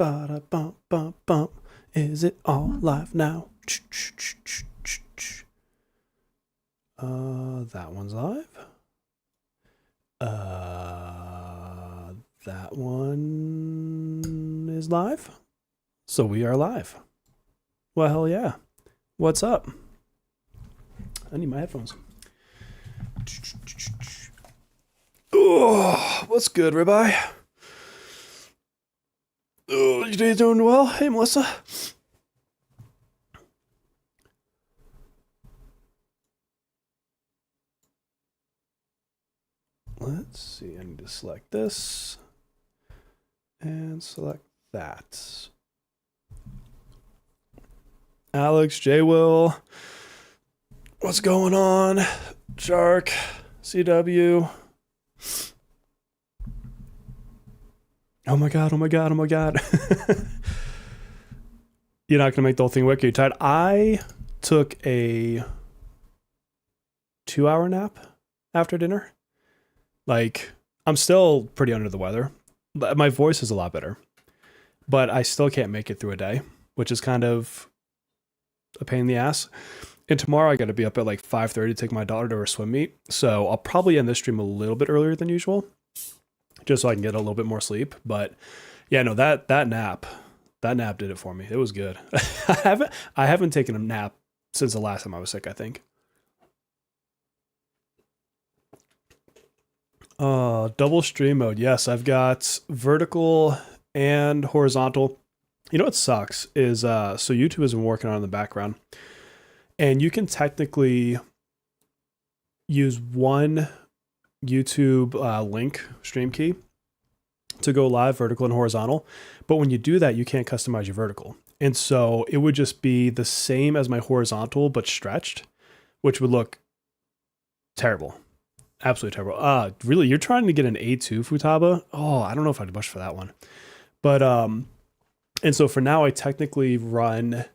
Ba-da bump bump bump. Is it all live now? That one's live. That one is live. So we are live. Well, hell yeah. What's up? I need my headphones. Oh, what's good, ribeye? Oh, you guys doing well? Hey, Melissa. Let's see. I need to select this and select that. Alex, J. Will. What's going on? Shark, CW. Oh my god, oh my god, oh my god. You're not going to make the whole thing wiki tight. I took a 2-hour nap after dinner. Like, I'm still pretty under the weather. My voice is a lot better. But I still can't make it through a day, which is kind of a pain in the ass. And tomorrow I got to be up at like 5:30 to take my daughter to her swim meet. So I'll probably end this stream a little bit earlier than usual, just so I can get a little bit more sleep. But yeah, no, that nap did it for me. It was good. I haven't taken a nap since the last time I was sick, I think. Double stream mode. Yes, I've got vertical and horizontal. You know what sucks is so YouTube has been working on it in the background. And you can technically use one YouTube link stream key to go live vertical and horizontal. But when you do that, you can't customize your vertical. And so it would just be the same as my horizontal, but stretched, which would look terrible. Absolutely terrible. Really, you're trying to get an A2 Futaba? Oh, I don't know if I'd push for that one. But, and so for now, I technically run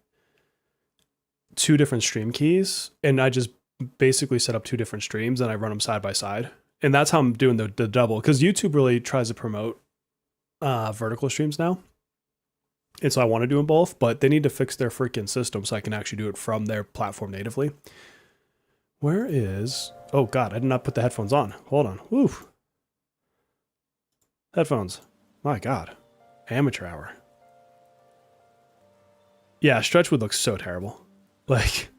2 different stream keys, and I just basically set up 2 different streams and I run them side by side. And that's how I'm doing the double, because YouTube really tries to promote vertical streams now. And so I want to do them both, but they need to fix their freaking system so I can actually do it from their platform natively. Where is... Oh god, I did not put the headphones on. Hold on. Woo. Headphones. My god. Amateur hour. Yeah, stretch would look so terrible. Like,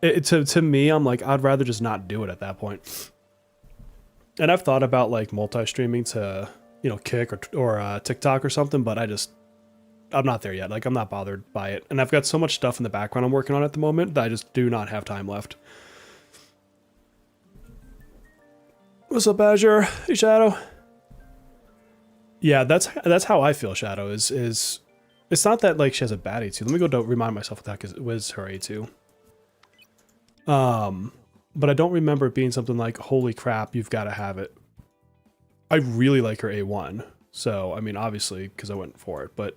to me, I'm like, I'd rather just not do it at that point. And I've thought about like multi-streaming to, you know, Kick or TikTok or something, but I'm not there yet. Like, I'm not bothered by it. And I've got so much stuff in the background I'm working on at the moment that I just do not have time left. What's up, Azure? Hey, Shadow. Yeah, that's how I feel, Shadow, is it's not that like she has a bad A2. Let me go to remind myself what that was her A2. But I don't remember it being something like, holy crap, you've got to have it. I really like her A1. So, I mean, obviously, because I went for it, but...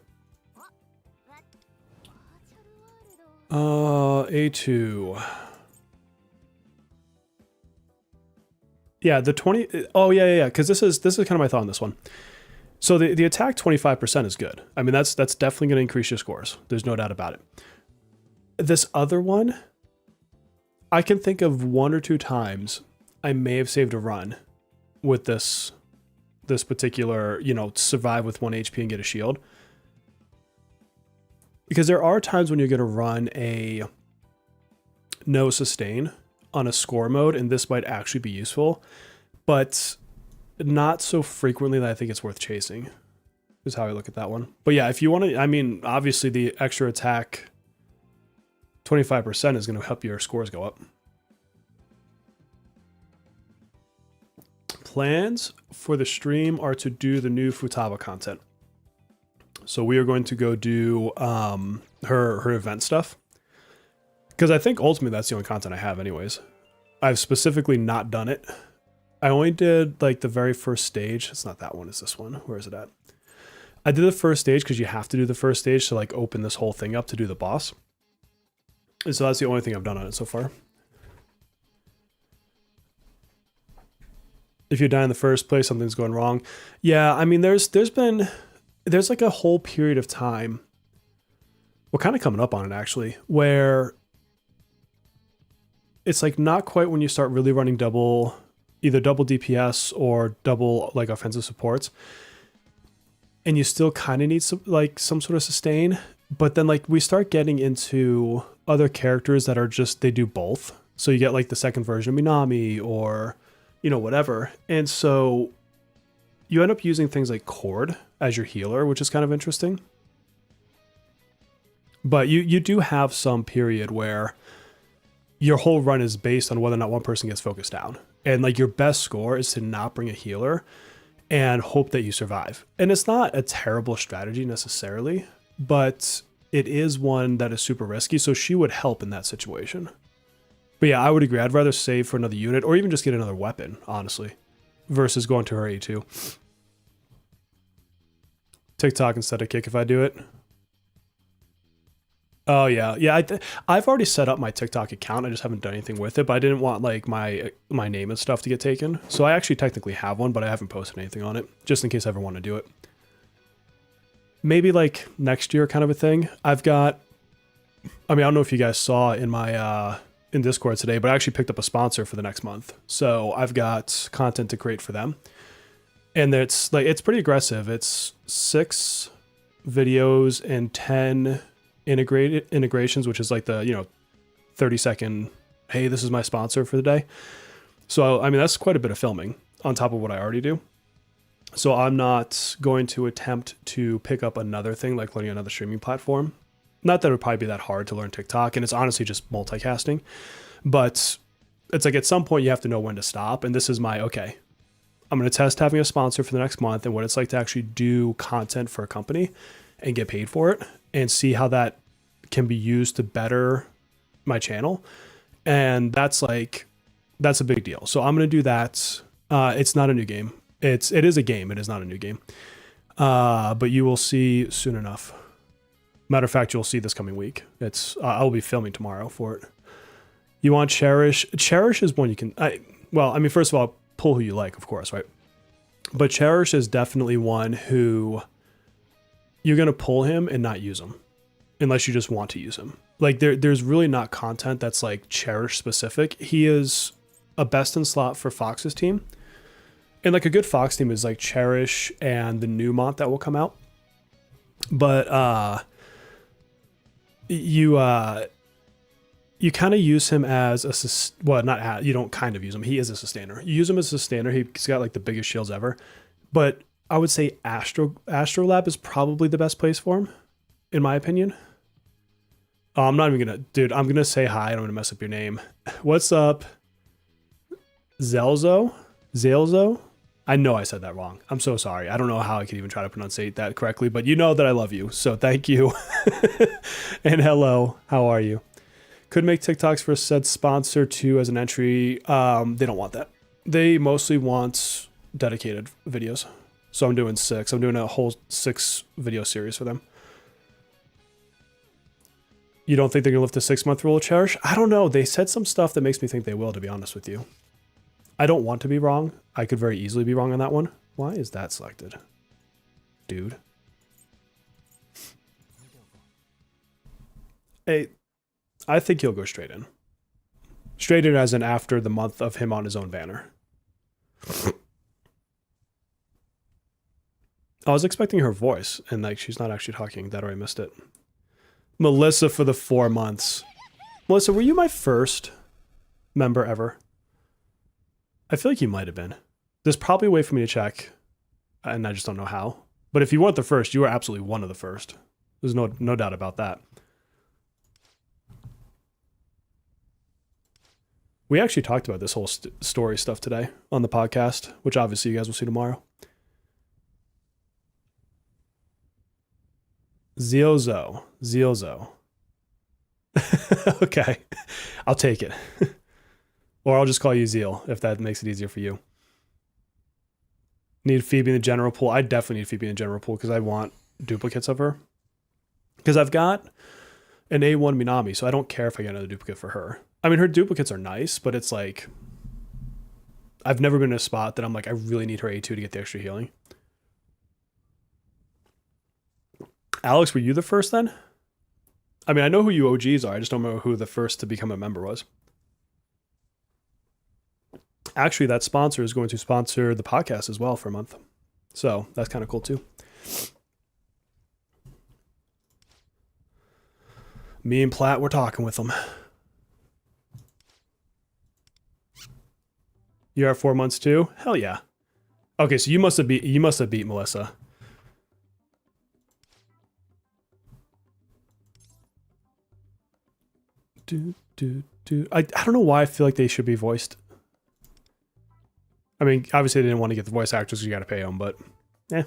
A2... Yeah, the 20... Oh, yeah, because this is kind of my thought on this one. So the attack 25% is good. I mean, that's definitely going to increase your scores. There's no doubt about it. This other one, I can think of 1 or 2 times I may have saved a run with this particular, you know, survive with 1 HP and get a shield. Because there are times when you're going to run a no sustain on a score mode, and this might actually be useful, but not so frequently that I think it's worth chasing, is how I look at that one. But yeah, if you want to, I mean, obviously the extra attack 25% is going to help your scores go up. Plans for the stream are to do the new Futaba content. So we are going to go do her event stuff. Because I think ultimately that's the only content I have anyways. I've specifically not done it. I only did like the very first stage. It's not that one, it's this one. Where is it at? I did the first stage because you have to do the first stage to like open this whole thing up to do the boss. And so that's the only thing I've done on it so far. If you die in the first place, something's going wrong. Yeah, I mean, there's been there's like a whole period of time, we're kind of coming up on it actually, where it's like not quite when you start really running either double DPS or double like offensive supports, and you still kind of need some sort of sustain. But then like we start getting into other characters that are just, they do both. So you get like the second version of Minami or, whatever. And so you end up using things like Cord as your healer, which is kind of interesting. But you do have some period where your whole run is based on whether or not one person gets focused down. And like your best score is to not bring a healer and hope that you survive. And it's not a terrible strategy necessarily, but it is one that is super risky. So she would help in that situation. But yeah, I would agree. I'd rather save for another unit or even just get another weapon, honestly, versus going to her A2. TikTok instead of Kick if I do it. Oh yeah, yeah. I've already set up my TikTok account. I just haven't done anything with it. But I didn't want like my name and stuff to get taken. So I actually technically have one, but I haven't posted anything on it, just in case I ever want to do it. Maybe like next year, kind of a thing. I don't know if you guys saw in my in Discord today, but I actually picked up a sponsor for the next month. So I've got content to create for them, and it's pretty aggressive. It's 6 videos and 10 integrations, which is like the 30-second, hey, this is my sponsor for the day. So I mean, that's quite a bit of filming on top of what I already do. So I'm not going to attempt to pick up another thing like learning another streaming platform. Not that it would probably be that hard to learn TikTok, and it's honestly just multicasting. But it's like at some point you have to know when to stop, and this is my, okay, I'm going to test having a sponsor for the next month and what it's like to actually do content for a company and get paid for it and see how that can be used to better my channel. And that's a big deal. So I'm going to do that. It's not a new game. It is a game. It is not a new game. But you will see soon enough. Matter of fact, you'll see this coming week. I'll be filming tomorrow for it. You want Cherish? Cherish is one you can, first of all, pull who you like, of course, right? But Cherish is definitely one who you're going to pull him and not use him unless you just want to use him. Like there's really not content that's like Cherish specific. He is a best in slot for Fox's team. And like a good Fox team is like Cherish and the new Mont that will come out. But you kind of use him as you don't kind of use him. He is a sustainer. You use him as a sustainer. He's got like the biggest shields ever. But I would say Astrolab is probably the best place for him, in my opinion. Oh, I'm not even gonna, dude, I'm gonna say hi. I don't want to mess up your name. What's up? Zelzo? I know I said that wrong. I'm so sorry. I don't know how I could even try to pronunciate that correctly, but you know that I love you. So thank you. And hello, how are you? Could make TikToks for said sponsor too as an entry. They don't want that. They mostly want dedicated videos. So I'm doing 6. I'm doing a whole 6 video series for them. You don't think they're gonna lift the 6-month rule of Cherish? I don't know. They said some stuff that makes me think they will, to be honest with you. I don't want to be wrong. I could very easily be wrong on that one. Why is that selected? Dude. Hey, I think he'll go straight in. Straight in as in after the month of him on his own banner. I was expecting her voice, and like she's not actually talking. That or I missed it. Melissa for the 4 months. Melissa, were you my first member ever? I feel like you might have been. There's probably a way for me to check, and I just don't know how. But if you weren't the first, you were absolutely one of the first. There's no doubt about that. We actually talked about this whole story stuff today on the podcast, which obviously you guys will see tomorrow. Ziozo. Okay, I'll take it. Or I'll just call you Zeal, if that makes it easier for you. Need Phoebe in the general pool. I definitely need Phoebe in the general pool because I want duplicates of her. Because I've got an A1 Minami, so I don't care if I get another duplicate for her. I mean, her duplicates are nice, but it's like, I've never been in a spot that I'm like, I really need her A2 to get the extra healing. Alex, were you the first then? I mean, I know who you OGs are. I just don't know who the first to become a member was. Actually, that sponsor is going to sponsor the podcast as well for a month. So that's kind of cool too. Me and Platt, we're talking with them. You're at 4 months too? Hell yeah. Okay, so you must have beat Melissa. I don't know why I feel like they should be voiced. I mean, obviously they didn't want to get the voice actors because you got to pay them, but yeah.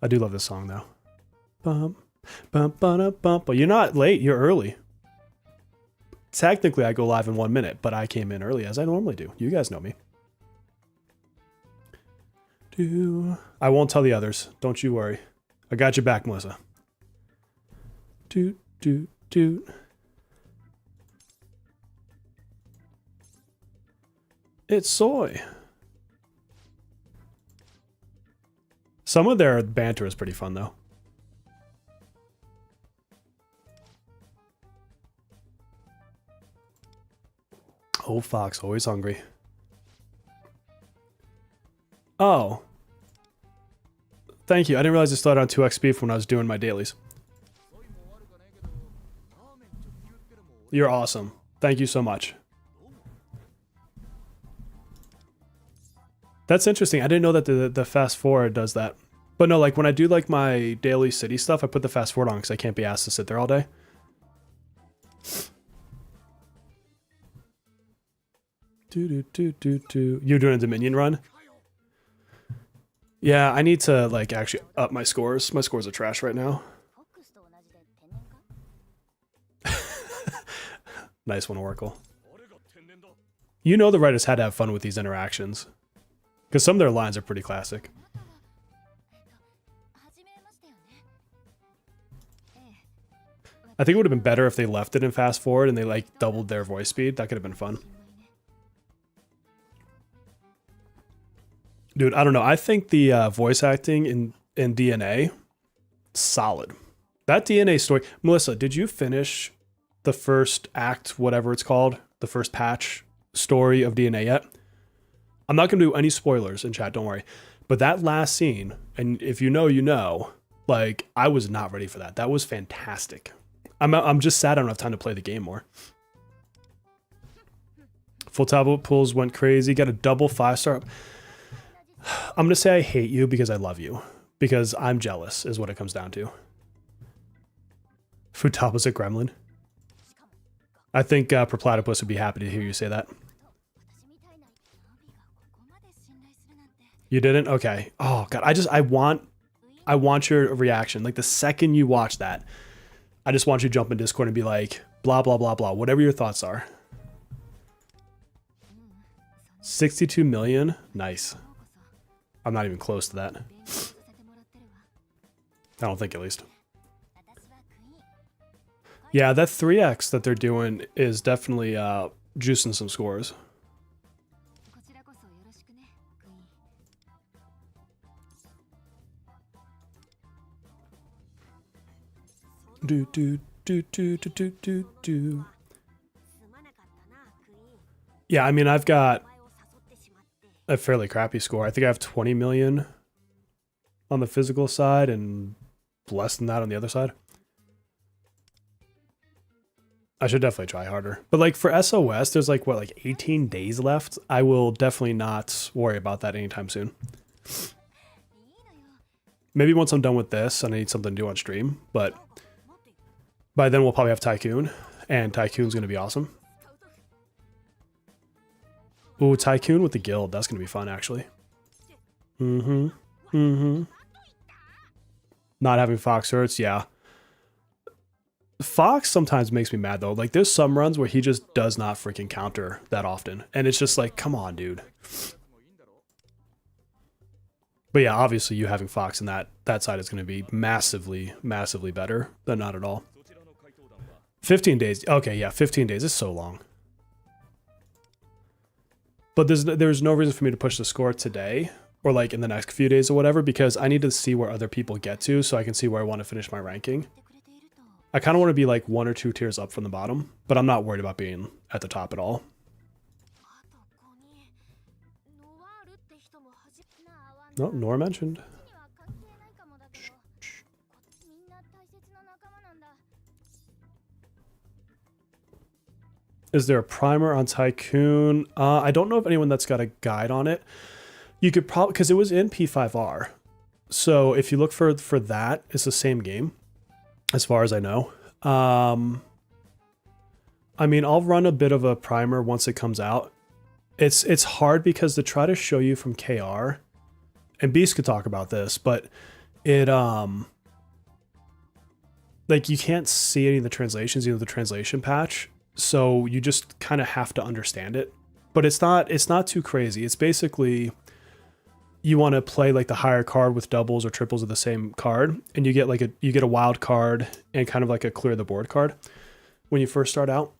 I do love this song though. Bum, bum, ba, bum. But you're not late, you're early. Technically, I go live in 1 minute, but I came in early as I normally do. You guys know me. I won't tell the others. Don't you worry. I got your back, Melissa. It's soy. Some of their banter is pretty fun, though. Old Fox, always hungry. Oh. Thank you. I didn't realize it started on 2x speed when I was doing my dailies. You're awesome. Thank you so much. That's interesting. I didn't know that the fast forward does that. But no, like when I do like my daily city stuff, I put the fast forward on because I can't be asked to sit there all day. You're doing a Dominion run? Yeah, I need to like actually up my scores. My scores are trash right now. Nice one, Oracle. You know the writers had to have fun with these interactions. Because some of their lines are pretty classic. I think it would have been better if they left it in fast forward and they like doubled their voice speed. That could have been fun. Dude, I don't know. I think the voice acting in DNA, solid. That DNA story. Melissa, did you finish the first act, whatever it's called, the first patch story of DNA yet? I'm not going to do any spoilers in chat, don't worry. But that last scene, and if you know, you know, like, I was not ready for that. That was fantastic. I'm just sad I don't have time to play the game more. Futaba pulls went crazy, got a double 5-star. I'm going to say I hate you because I love you. Because I'm jealous is what it comes down to. Futaba's a gremlin. I think Perplatypus would be happy to hear you say that. You didn't? Okay. Oh god, I want your reaction. Like the second you watch that, I just want you to jump in Discord and be like, blah blah blah blah, whatever your thoughts are. 62 million? Nice. I'm not even close to that. I don't think, at least. Yeah, that 3x that they're doing is definitely juicing some scores. Yeah, I mean, I've got a fairly crappy score. I think I have 20 million on the physical side and less than that on the other side. I should definitely try harder. But like for SOS, there's like, what, like 18 days left? I will definitely not worry about that anytime soon. Maybe once I'm done with this and I need something to do on stream, but by then we'll probably have Tycoon, and Tycoon's going to be awesome. Ooh, Tycoon with the guild. That's going to be fun, actually. Not having Fox hurts, yeah. Fox sometimes makes me mad, though. Like, there's some runs where he just does not freaking counter that often. And it's just like, come on, dude. But yeah, obviously you having Fox in that side is going to be massively, massively better than not at all. 15 days. Okay, yeah, 15 days is so long. But there's no reason for me to push the score today or like in the next few days or whatever, because I need to see where other people get to so I can see where I want to finish my ranking. I kind of want to be like 1 or 2 tiers up from the bottom, but I'm not worried about being at the top at all. No, nor mentioned. Is there a primer on Tycoon? I don't know of anyone that's got a guide on it. You could probably, because it was in P5R. So if you look for that, it's the same game, as far as I know. I mean, I'll run a bit of a primer once it comes out. It's hard because to try to show you from KR, and Beast could talk about this, but it like you can't see any of the translations, the translation patch. So you just kind of have to understand it, but it's not too crazy. It's basically you want to play like the higher card with doubles or triples of the same card, and you get like you get a wild card and kind of like a clear the board card when you first start out.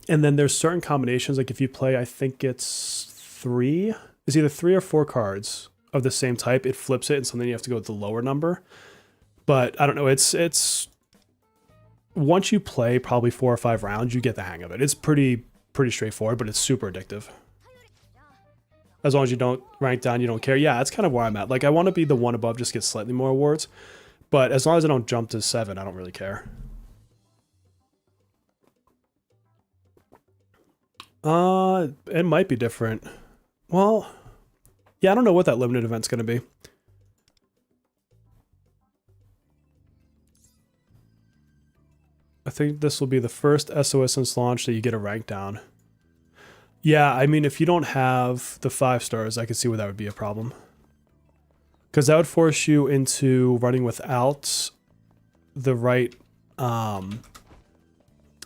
And then there's certain combinations, like if you play, I think it's either 3 or 4 cards of the same type, it flips it, and so then you have to go with the lower number. But I don't know, it's once you play probably 4 or 5 rounds, you get the hang of it. It's pretty straightforward, but it's super addictive. As long as you don't rank down, you don't care. Yeah, that's kind of where I'm at. Like, I want to be the one above, just get slightly more awards. But as long as I don't jump to 7, I don't really care. It might be different. Well, yeah, I don't know what that limited event's going to be. I think this will be the first SOS since launch that you get a rank down. Yeah, I mean, if you don't have the 5 stars, I can see where that would be a problem. Because that would force you into running without the right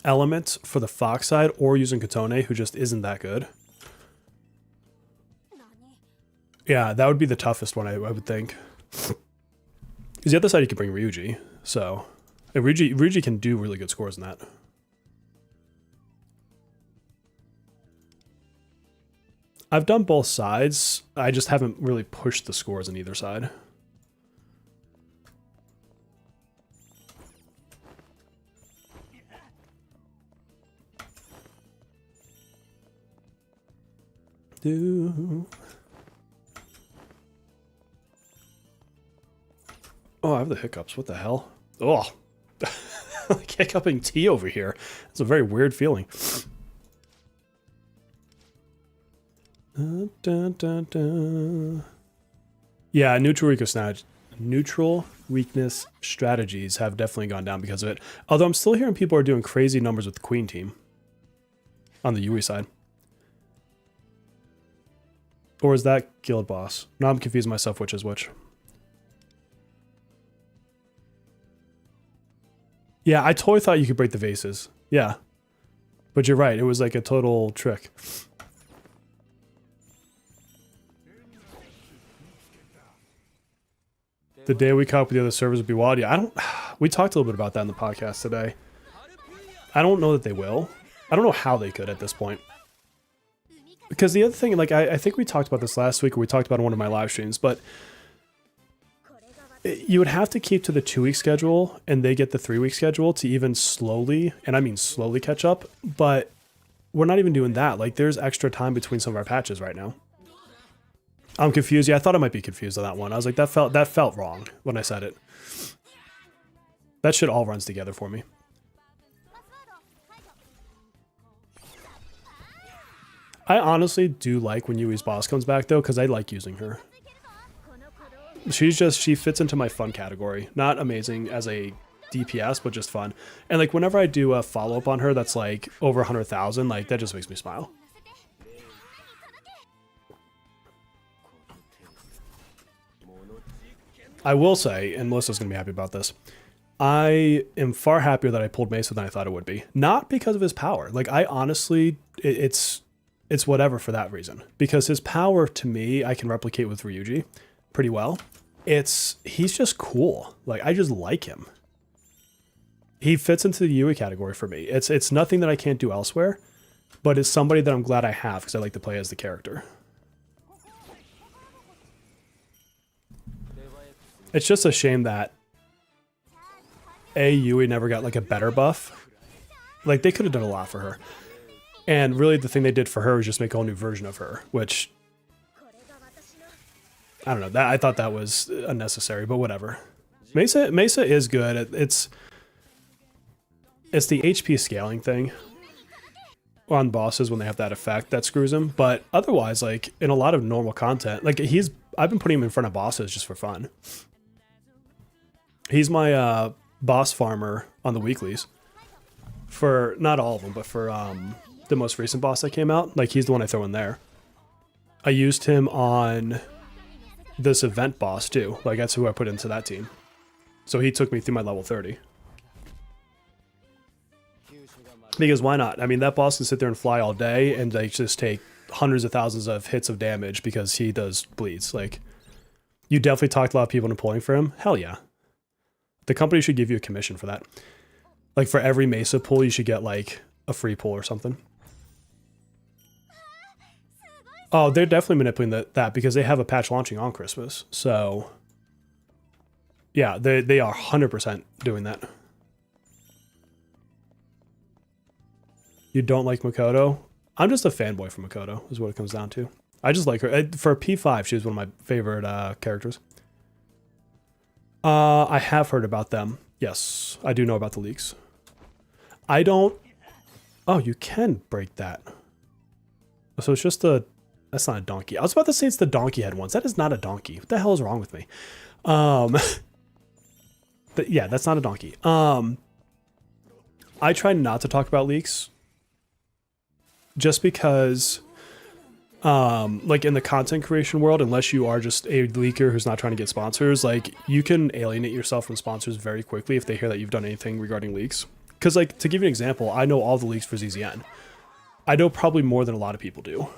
element for the Fox side, or using Katone, who just isn't that good. Yeah, that would be the toughest one, I would think. Because the other side, you could bring Ryuji, so... And Ryuji can do really good scores in that. I've done both sides. I just haven't really pushed the scores on either side. Oh, I have the hiccups. What the hell? Oh. Like hiccuping tea over here. It's a very weird feeling. Yeah, neutral weakness strategies have definitely gone down because of it. Although I'm still hearing people are doing crazy numbers with the Queen team on the Yui side. Or is that Guild Boss? No, I'm confusing myself which is which. Yeah, I totally thought you could break the vases. Yeah. But you're right, it was like a total trick. The day we caught up with the other servers would be wild. Yeah, we talked a little bit about that in the podcast today. I don't know that they will. I don't know how they could at this point. Because the other thing, like, I think we talked about this last week, or we talked about it in one of my live streams, but you would have to keep to the 2-week schedule, and they get the 3-week schedule to even slowly, and I mean slowly, catch up. But we're not even doing that. Like, there's extra time between some of our patches right now. I'm confused. Yeah, I thought I might be confused on that one. I was like, that felt wrong when I said it. That shit all runs together for me. I honestly do like when Yui's boss comes back, though, because I like using her. She fits into my fun category. Not amazing as a DPS, but just fun. And like whenever I do a follow-up on her that's like over 100,000, like that just makes me smile. I will say, and Melissa's going to be happy about this, I am far happier that I pulled Mesa than I thought it would be. Not because of his power. Like, I honestly, it's whatever for that reason. Because his power, to me, I can replicate with Ryuji pretty well. He's just cool. Like, I just like him. He fits into the Yui category for me. It's nothing that I can't do elsewhere, but it's somebody that I'm glad I have because I like to play as the character. It's just a shame that Yui never got like a better buff. Like they could have done a lot for her. And really the thing they did for her was just make a whole new version of her, which I don't know. That I thought that was unnecessary, but whatever. Mesa is good. It's the HP scaling thing on bosses when they have that effect that screws him. But otherwise, like in a lot of normal content, like I've been putting him in front of bosses just for fun. He's my boss farmer on the weeklies. For not all of them, but for the most recent boss that came out, like he's the one I throw in there. I used him on this event boss too. Like that's who I put into that team. So he took me through my level 30. Because why not? I mean, that boss can sit there and fly all day and like just take hundreds of thousands of hits of damage because he does bleeds. Like, you definitely talked to a lot of people into pulling for him. Hell yeah. The company should give you a commission for that. Like for every Mesa pull, you should get like a free pull or something. Oh, they're definitely manipulating that because they have a patch launching on Christmas. So, yeah, they are 100% doing that. You don't like Makoto? I'm just a fanboy for Makoto, is what it comes down to. I just like her. For P5, she was one of my favorite characters. I have heard about them. Yes, I do know about the leaks. I don't... Oh, you can break that. So it's just a... That's not a donkey. I was about to say it's the donkey head ones. That is not a donkey. What the hell is wrong with me? But yeah, that's not a donkey. I try not to talk about leaks. Just because, like in the content creation world, unless you are just a leaker who's not trying to get sponsors, like you can alienate yourself from sponsors very quickly if they hear that you've done anything regarding leaks. Because like, to give you an example, I know all the leaks for ZZN. I know probably more than a lot of people do.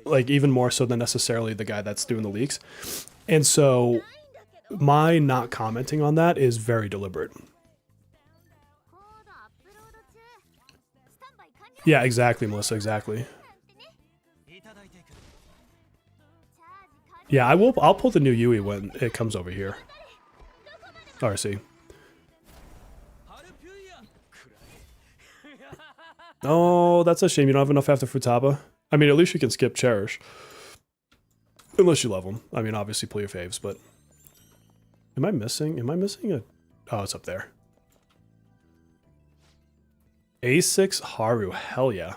Like even more so than necessarily the guy that's doing the leaks. And so my not commenting on that is very deliberate. Yeah, exactly, Melissa, exactly. Yeah, I'll pull the new Yui when it comes over here. RC. Oh, that's a shame you don't have enough after Futaba. I mean, at least you can skip Cherish. Unless you love them. I mean, obviously pull your faves, but... Am I missing a... Oh, it's up there. A6 Haru, hell yeah.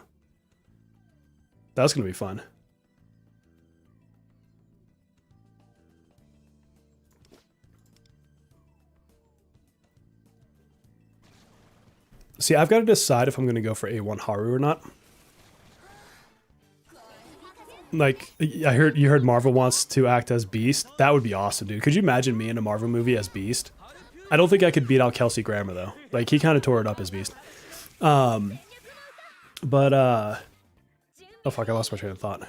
That's gonna be fun. See, I've got to decide if I'm gonna go for A1 Haru or not. Like, you heard Marvel wants to act as Beast. That would be awesome, dude. Could you imagine me in a Marvel movie as Beast? I don't think I could beat out Kelsey Grammer though. Like, he kind of tore it up as Beast. Oh fuck, I lost my train of thought.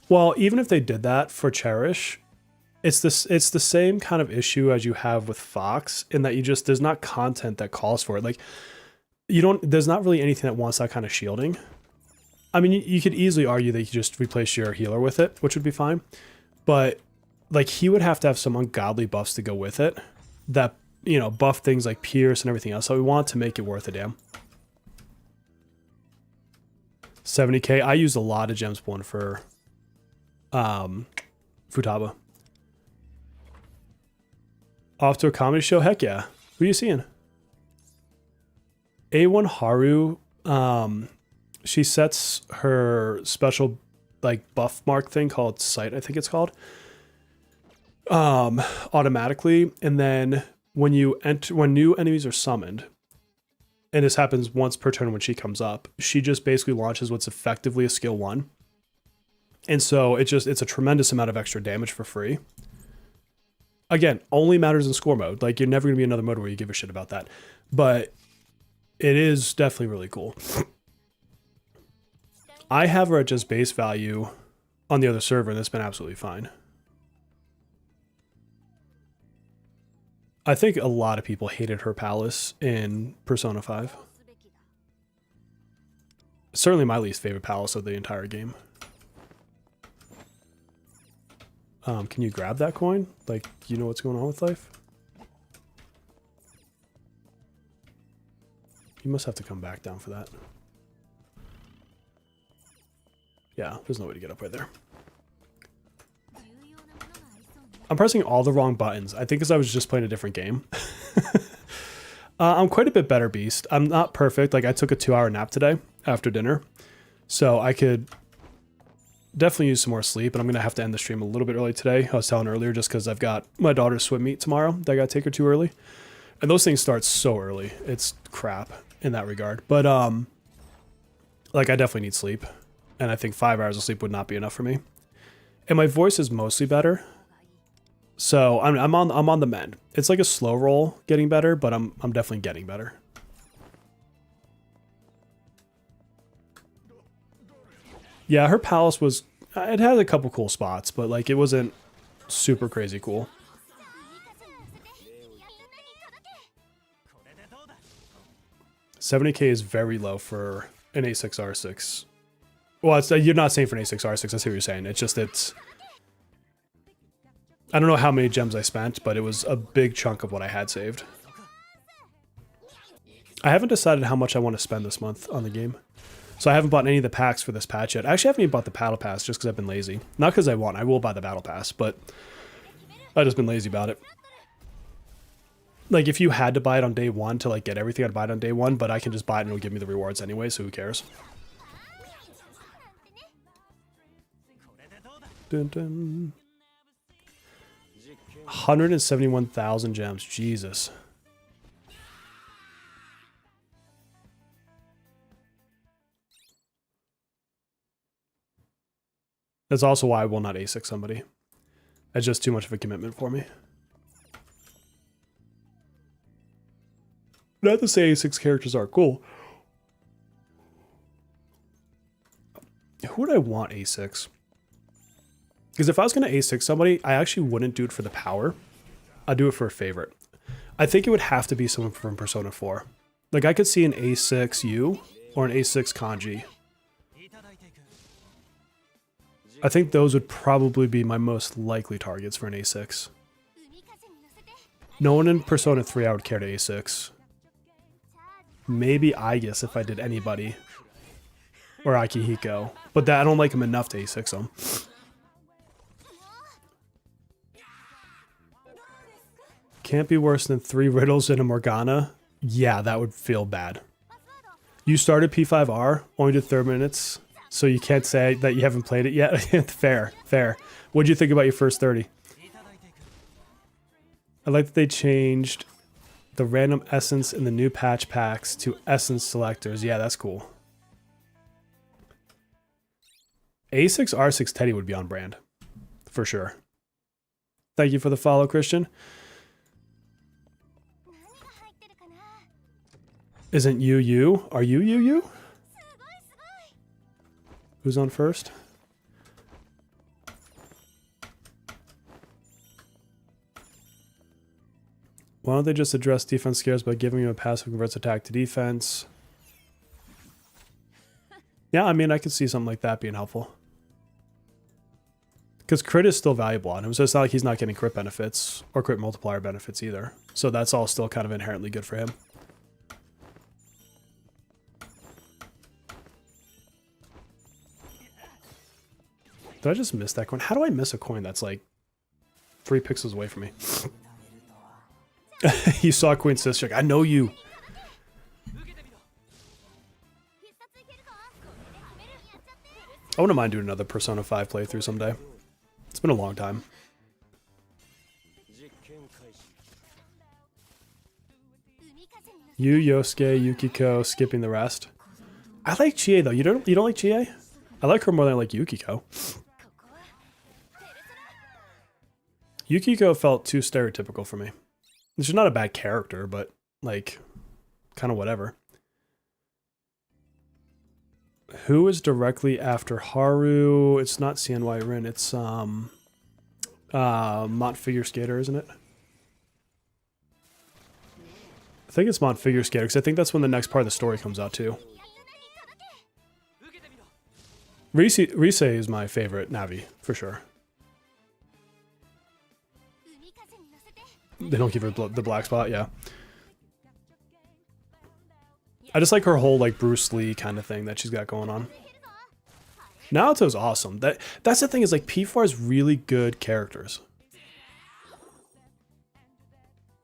Well, even if they did that for Cherish, it's the same kind of issue as you have with Fox in that there's not content that calls for it. Like there's not really anything that wants that kind of shielding. I mean, you could easily argue that you just replace your healer with it, which would be fine. But like he would have to have some ungodly buffs to go with it that, you know, buff things like Pierce and everything else. So we want to make it worth a damn. 70k. I used a lot of gems pulling for Futaba. Off to a comedy show? Heck yeah. Who are you seeing? A1 Haru, she sets her special like buff mark thing called Sight, I think it's called. Automatically, and then when new enemies are summoned, and this happens once per turn when she comes up, she just basically launches what's effectively a skill 1. And so it's a tremendous amount of extra damage for free. Again, only matters in score mode. Like, you're never going to be another mode where you give a shit about that. But it is definitely really cool. I have her at just base value on the other server, and it's been absolutely fine. I think a lot of people hated her palace in Persona 5. Certainly my least favorite palace of the entire game. Can you grab that coin? Like, you know what's going on with life? You must have to come back down for that. Yeah, there's no way to get up right there. I'm pressing all the wrong buttons. I think because I was just playing a different game. I'm quite a bit better, Beast. I'm not perfect. Like, I took a 2-hour nap today after dinner. So I could definitely use some more sleep. And I'm going to have to end the stream a little bit early today. I was telling earlier just because I've got my daughter's swim meet tomorrow that I got to take her to early. And those things start so early. It's crap in that regard. But, like, I definitely need sleep. And I think 5 hours of sleep would not be enough for me. And my voice is mostly better. So I'm on the mend. It's like a slow roll getting better, but I'm definitely getting better. Yeah, her palace was, it had a couple cool spots, but like it wasn't super crazy cool. $70K is very low for an A6R6. Well, it's, you're not saying for an A6R6, I see what you're saying. It's just, I don't know how many gems I spent, but it was a big chunk of what I had saved. I haven't decided how much I want to spend this month on the game. So I haven't bought any of the packs for this patch yet. I actually haven't even bought the battle pass just because I've been lazy. Not because I want. I will buy the battle pass, but I've just been lazy about it. Like, if you had to buy it on day one to, like, get everything, I'd buy it on day one, but I can just buy it and it'll give me the rewards anyway, so who cares? Dun, dun. 171,000 gems. Jesus. That's also why I will not A6 somebody. That's just too much of a commitment for me. Not to say A6 characters are cool. Who would I want A6? Because if I was going to A6 somebody, I actually wouldn't do it for the power. I'd do it for a favorite. I think it would have to be someone from Persona 4. Like, I could see an A6 Yu or an A6 Kanji. I think those would probably be my most likely targets for an A6. No one in Persona 3 I would care to A6. Maybe Aegis if I did anybody. Or Akihiko. But that I don't like him enough to A6 him. Can't be worse than 3 riddles and a Morgana. Yeah, that would feel bad. You started P5R, only did 30 minutes, so you can't say that you haven't played it yet. Fair, fair. What'd you think about your first 30? I like that they changed the random essence in the new patch packs to essence selectors. Yeah, that's cool. A6 R6 Teddy would be on brand, for sure. Thank you for the follow, Christian. Isn't you? Are you? Who's on first? Why don't they just address defense scares by giving you a passive converts attack to defense? Yeah, I mean, I could see something like that being helpful. Because crit is still valuable on him, so it's not like he's not getting crit benefits or crit multiplier benefits either. So that's all still kind of inherently good for him. Did I just miss that coin? How do I miss a coin that's like 3 pixels away from me? You saw Queen Sister. I know you. I wouldn't mind doing another Persona 5 playthrough someday. It's been a long time. Yu, Yosuke, Yukiko, skipping the rest. I like Chie though. You don't like Chie? I like her more than I like Yukiko. Yukiko felt too stereotypical for me. She's not a bad character, but like kind of whatever. Who is directly after Haru? It's not CNY Rin, it's Mont Figure Skater, isn't it? I think it's Mont Figure Skater, because I think that's when the next part of the story comes out too. Rise is my favorite Navi, for sure. They don't give her the black spot, yeah. I just like her whole like Bruce Lee kind of thing that she's got going on. Naoto's awesome. That's the thing is like P4 has really good characters.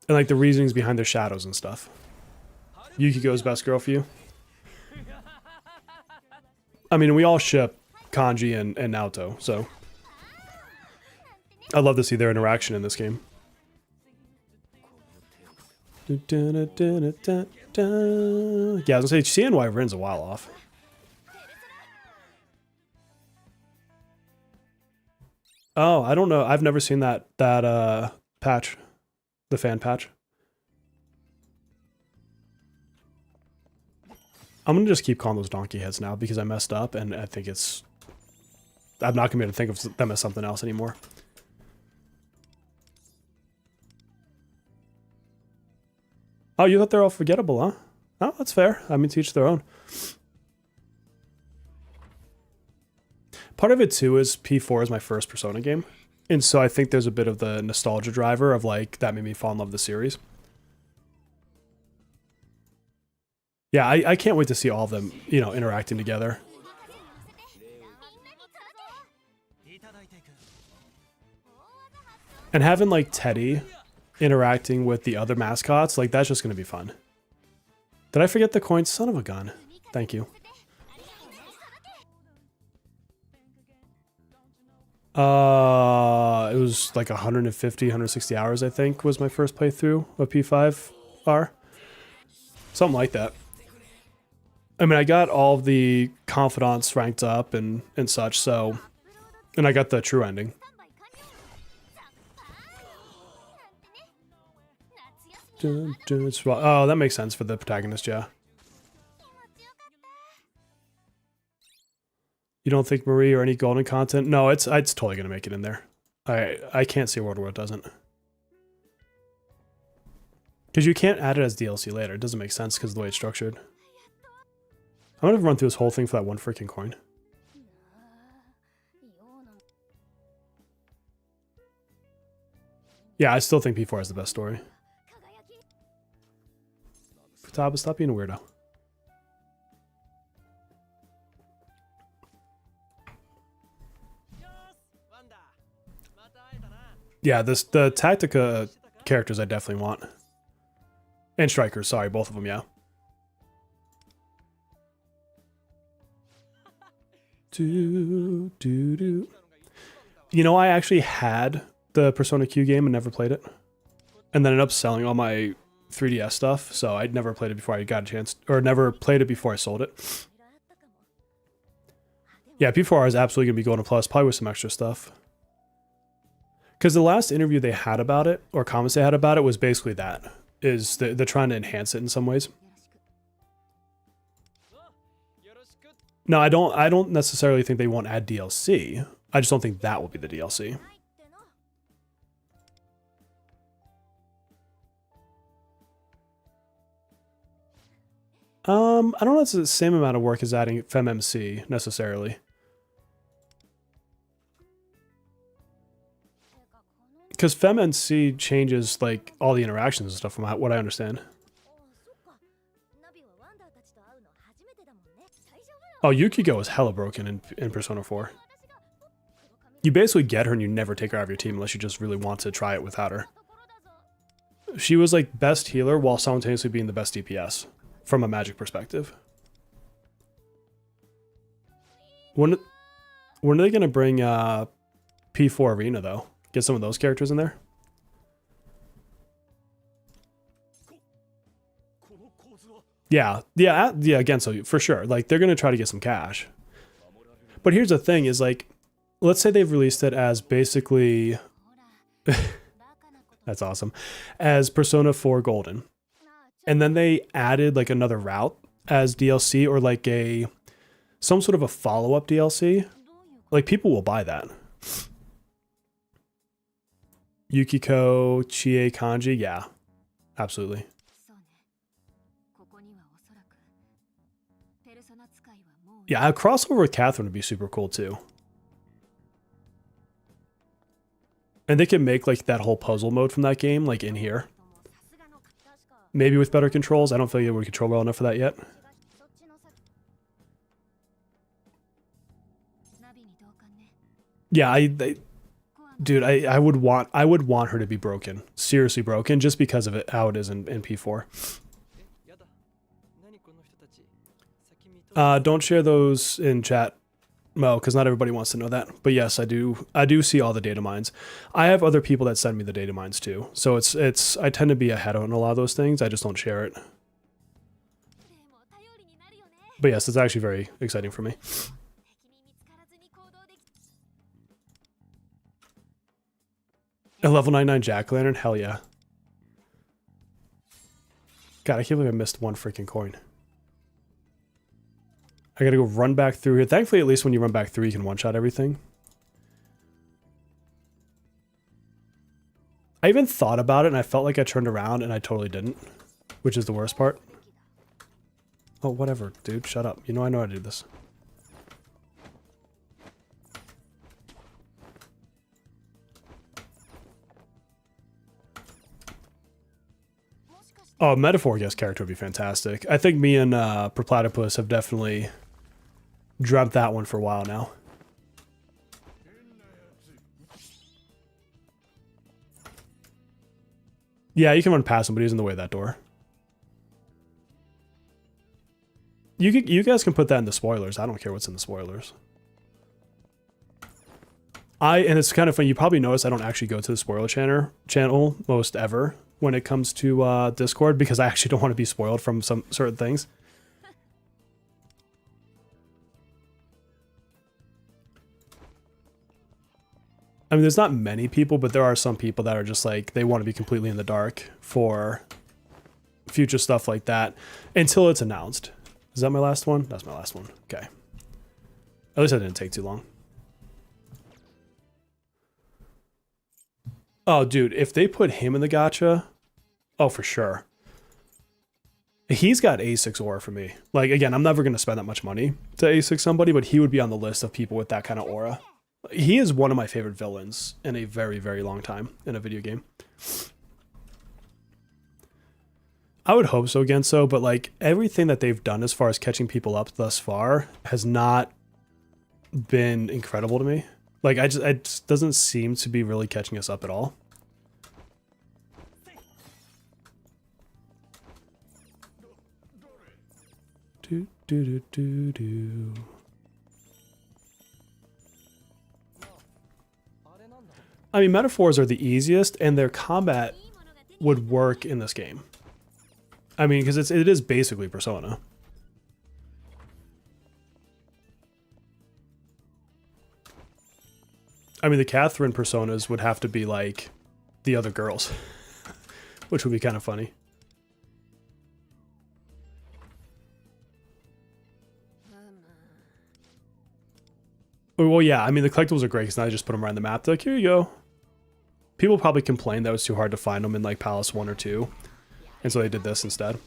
And like the reasonings behind their shadows and stuff. Yukiko's best girl for you? I mean, we all ship Kanji and Naoto, so I'd love to see their interaction in this game. Yeah, I was gonna say CNY Rin's a while off. Oh, I don't know. I've never seen that patch, the fan patch. I'm gonna just keep calling those donkey heads now because I messed up, and I think it's. I'm not gonna be able to think of them as something else anymore. Oh, you thought they're all forgettable, huh? Oh, that's fair. I mean, to each their own. Part of it too is P4 is my first Persona game, and so I think there's a bit of the nostalgia driver of like that made me fall in love with the series. Yeah, I can't wait to see all of them, you know, interacting together. And having like Teddy interacting with the other mascots, like that's just gonna be fun. Did I forget the coin? Son of a gun. Thank you. It was like 150, 160 hours, I think, was my first playthrough of P5R. Something like that. I mean, I got all of the confidants ranked up and such, so... And I got the true ending. Oh, that makes sense for the protagonist, yeah. You don't think Marie or any golden content? No, it's totally gonna make it in there. I can't see a world where it doesn't. Because you can't add it as DLC later. It doesn't make sense because of the way it's structured. I'm gonna run through this whole thing for that one freaking coin. Yeah, I still think P4 has the best story. Futaba, stop being a weirdo. Yeah, the Tactica characters I definitely want. And Strikers, sorry, both of them, yeah. You know, I actually had the Persona Q game and never played it. And then ended up selling all my 3DS stuff, so I'd never played it before I got a chance, or never played it before I sold it. Yeah, P4R is absolutely going to be going to Plus, probably with some extra stuff. Because the last interview they had about it, or comments they had about it, was basically that. Is they're trying to enhance it in some ways. No, I don't necessarily think they won't add DLC. I just don't think that will be the DLC. I don't know if it's the same amount of work as adding FemMC, necessarily. Because FemMC changes, like, all the interactions and stuff from what I understand. Oh, Yukiko is hella broken in Persona 4. You basically get her and you never take her out of your team unless you just really want to try it without her. She was, like, best healer while simultaneously being the best DPS. From a magic perspective. When are they going to bring P4 Arena, though? Get some of those characters in there? Yeah, again, so for sure. Like, they're going to try to get some cash. But here's the thing, is like, let's say they've released it as basically... That's awesome. As Persona 4 Golden. And then they added like another route as DLC or like some sort of a follow-up DLC. Like people will buy that. Yukiko, Chie, Kanji, yeah. Absolutely. Yeah, a crossover with Catherine would be super cool too. And they can make like that whole puzzle mode from that game like in here. Maybe with better controls. I don't feel like we control well enough for that yet. Yeah, dude, I would want her to be broken. Seriously broken, just because of how it is in P4. Don't share those in chat, Mo, because not everybody wants to know that. But yes, I do see all the data mines. I have other people that send me the data mines too. So I tend to be ahead on a lot of those things. I just don't share it. But yes, it's actually very exciting for me. A level 99 jack-o'-lantern? Hell yeah. God, I can't believe I missed one freaking coin. I gotta go run back through here. Thankfully, at least when you run back through, you can one-shot everything. I even thought about it, and I felt like I turned around, and I totally didn't. Which is the worst part. Oh, whatever, dude. Shut up. You know I know how to do this. Oh, Metaphor guest character would be fantastic. I think me and Perplatypus have definitely dreamt that one for a while now. Yeah, you can run past him, but he's in the way of that door. You guys can put that in the spoilers. I don't care what's in the spoilers. And it's kind of funny, you probably noticed I don't actually go to the spoiler channel most ever when it comes to Discord, because I actually don't want to be spoiled from some certain things. I mean, there's not many people, but there are some people that are just like, they want to be completely in the dark for future stuff like that until it's announced. Is that my last one? That's my last one. Okay. At least that didn't take too long. Oh, dude, if they put him in the gacha, oh, for sure. He's got A6 aura for me. Like, again, I'm never going to spend that much money to A6 somebody, but he would be on the list of people with that kind of aura. He is one of my favorite villains in a very, very long time in a video game. I would hope so, Genso, but like everything that they've done as far as catching people up thus far has not been incredible to me. Like, it just doesn't seem to be really catching us up at all. Do, do, do, do, do. I mean, metaphors are the easiest, and their combat would work in this game. I mean, because it is basically Persona. I mean, the Catherine personas would have to be like the other girls, which would be kind of funny. Well, yeah, I mean, the collectibles are great because now I just put them around the map. They're like, here you go. People probably complained that it was too hard to find them in like Palace 1 or 2. And so they did this instead.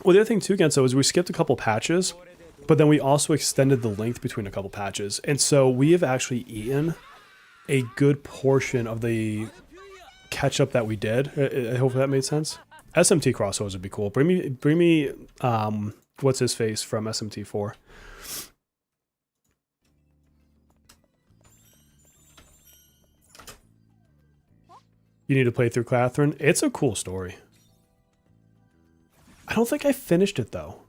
Well, the other thing too, Genso, is we skipped a couple patches, but then we also extended the length between a couple patches. And so we have actually eaten a good portion of the catch-up that we did. I hope that made sense. SMT crossovers would be cool. Bring me what's his face from SMT4? You need to play through Catherine. It's a cool story. I don't think I finished it though.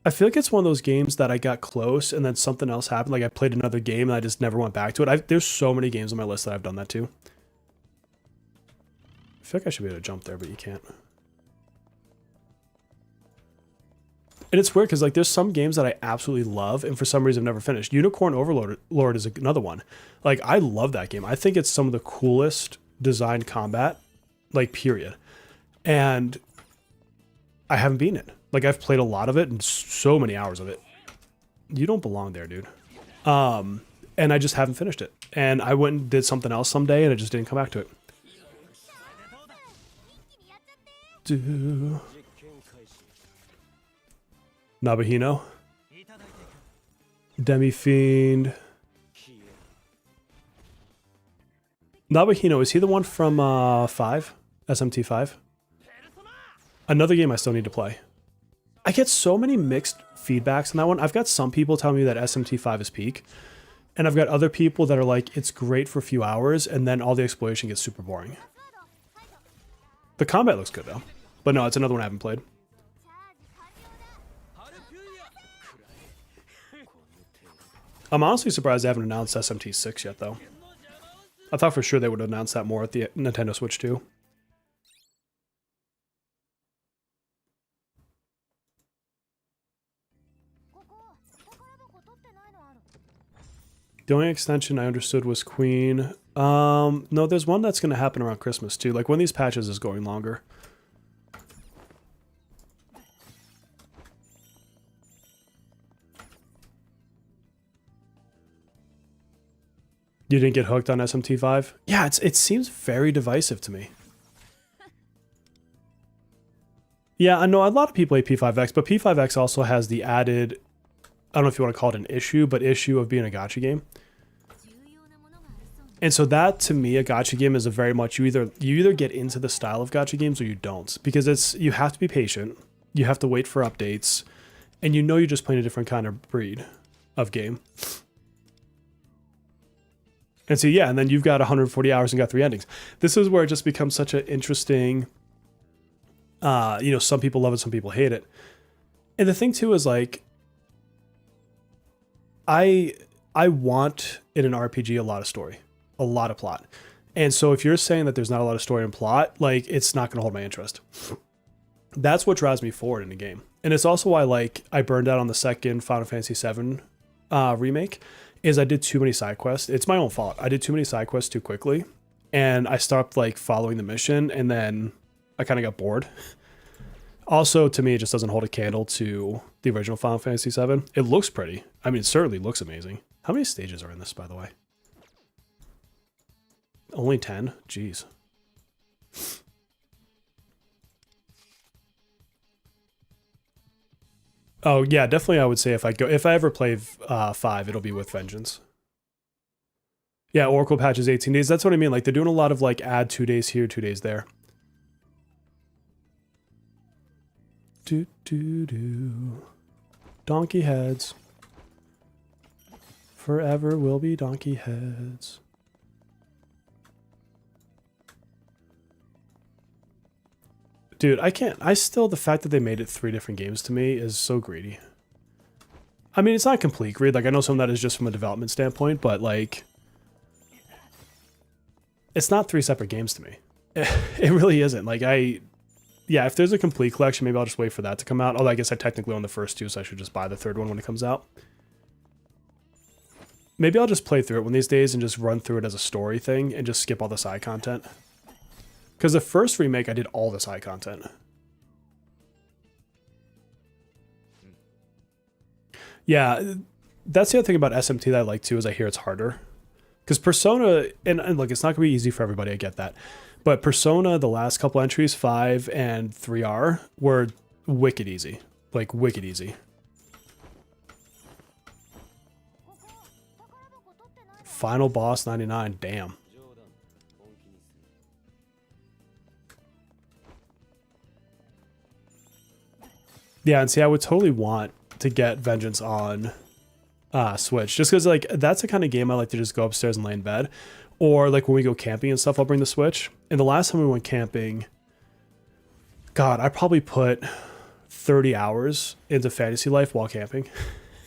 I feel like it's one of those games that I got close and then something else happened. Like I played another game and I just never went back to it. There's so many games on my list that I've done that to. I feel like I should be able to jump there, but you can't. And it's weird because like there's some games that I absolutely love and for some reason I've never finished. Unicorn Overlord is another one. Like I love that game. I think it's some of the coolest designed combat, like period. And I haven't beaten it. Like I've played a lot of it and so many hours of it. You don't belong there, dude. And I just haven't finished it. And I went and did something else someday and I just didn't come back to it. Nabahino. Demi Fiend. Nabahino, is he the one from 5? SMT 5? Another game I still need to play. I get so many mixed feedbacks on that one. I've got some people telling me that SMT 5 is peak. And I've got other people that are like, it's great for a few hours, and then all the exploration gets super boring. The combat looks good, though. But no, it's another one I haven't played. I'm honestly surprised they haven't announced SMT 6 yet, though. I thought for sure they would announce that more at the Nintendo Switch 2. The only extension I understood was Queen. No, there's one that's going to happen around Christmas, too. Like, one of these patches is going longer. You didn't get hooked on SMT5? Yeah, it seems very divisive to me. Yeah, I know a lot of people play P5X, but P5X also has the added, I don't know if you want to call it an issue, but issue of being a gacha game. And so that, to me, a gacha game is a very much, you either get into the style of gacha games or you don't. Because you have to be patient, you have to wait for updates, and you know you're just playing a different kind of breed of game. And so, yeah, and then you've got 140 hours and got 3 endings. This is where it just becomes such an interesting, you know, some people love it, some people hate it. And the thing, too, is, like, I want, in an RPG, a lot of story, a lot of plot. And so if you're saying that there's not a lot of story and plot, like, it's not going to hold my interest. That's what drives me forward in the game. And it's also why, like, I burned out on the second Final Fantasy VII remake, is I did too many side quests. It's my own fault. I did too many side quests too quickly, and I stopped, like, following the mission, and then I kind of got bored. Also, to me, it just doesn't hold a candle to the original Final Fantasy VII. It looks pretty. I mean, it certainly looks amazing. How many stages are in this, by the way? Only 10? Jeez. Oh, yeah, definitely I would say if I ever play 5, it'll be with Vengeance. Yeah, Oracle patch is 18 days. That's what I mean. Like, they're doing a lot of, like, add 2 days here, 2 days there. Donkey heads. Forever will be donkey heads. Dude, the fact that they made it 3 different games to me is so greedy. I mean, it's not complete greed. Like, I know some of that is just from a development standpoint, but, like, it's not 3 separate games to me. It really isn't. Like, yeah, if there's a complete collection, maybe I'll just wait for that to come out. Although I guess I technically own the first 2, so I should just buy the 3rd one when it comes out. Maybe I'll just play through it one of these days and just run through it as a story thing and just skip all the side content. Because the first remake, I did all the side content. Yeah, that's the other thing about SMT that I like too, is I hear it's harder. Because Persona, and look, it's not going to be easy for everybody, I get that. But Persona, the last couple entries, 5 and 3R, were wicked easy. Like, wicked easy. Final boss 99, damn. Yeah, and see, I would totally want to get Vengeance on Switch. Just because, like, that's the kind of game I like to just go upstairs and lay in bed. Or, like, when we go camping and stuff, I'll bring the Switch. And the last time we went camping, God, I probably put 30 hours into Fantasy Life while camping.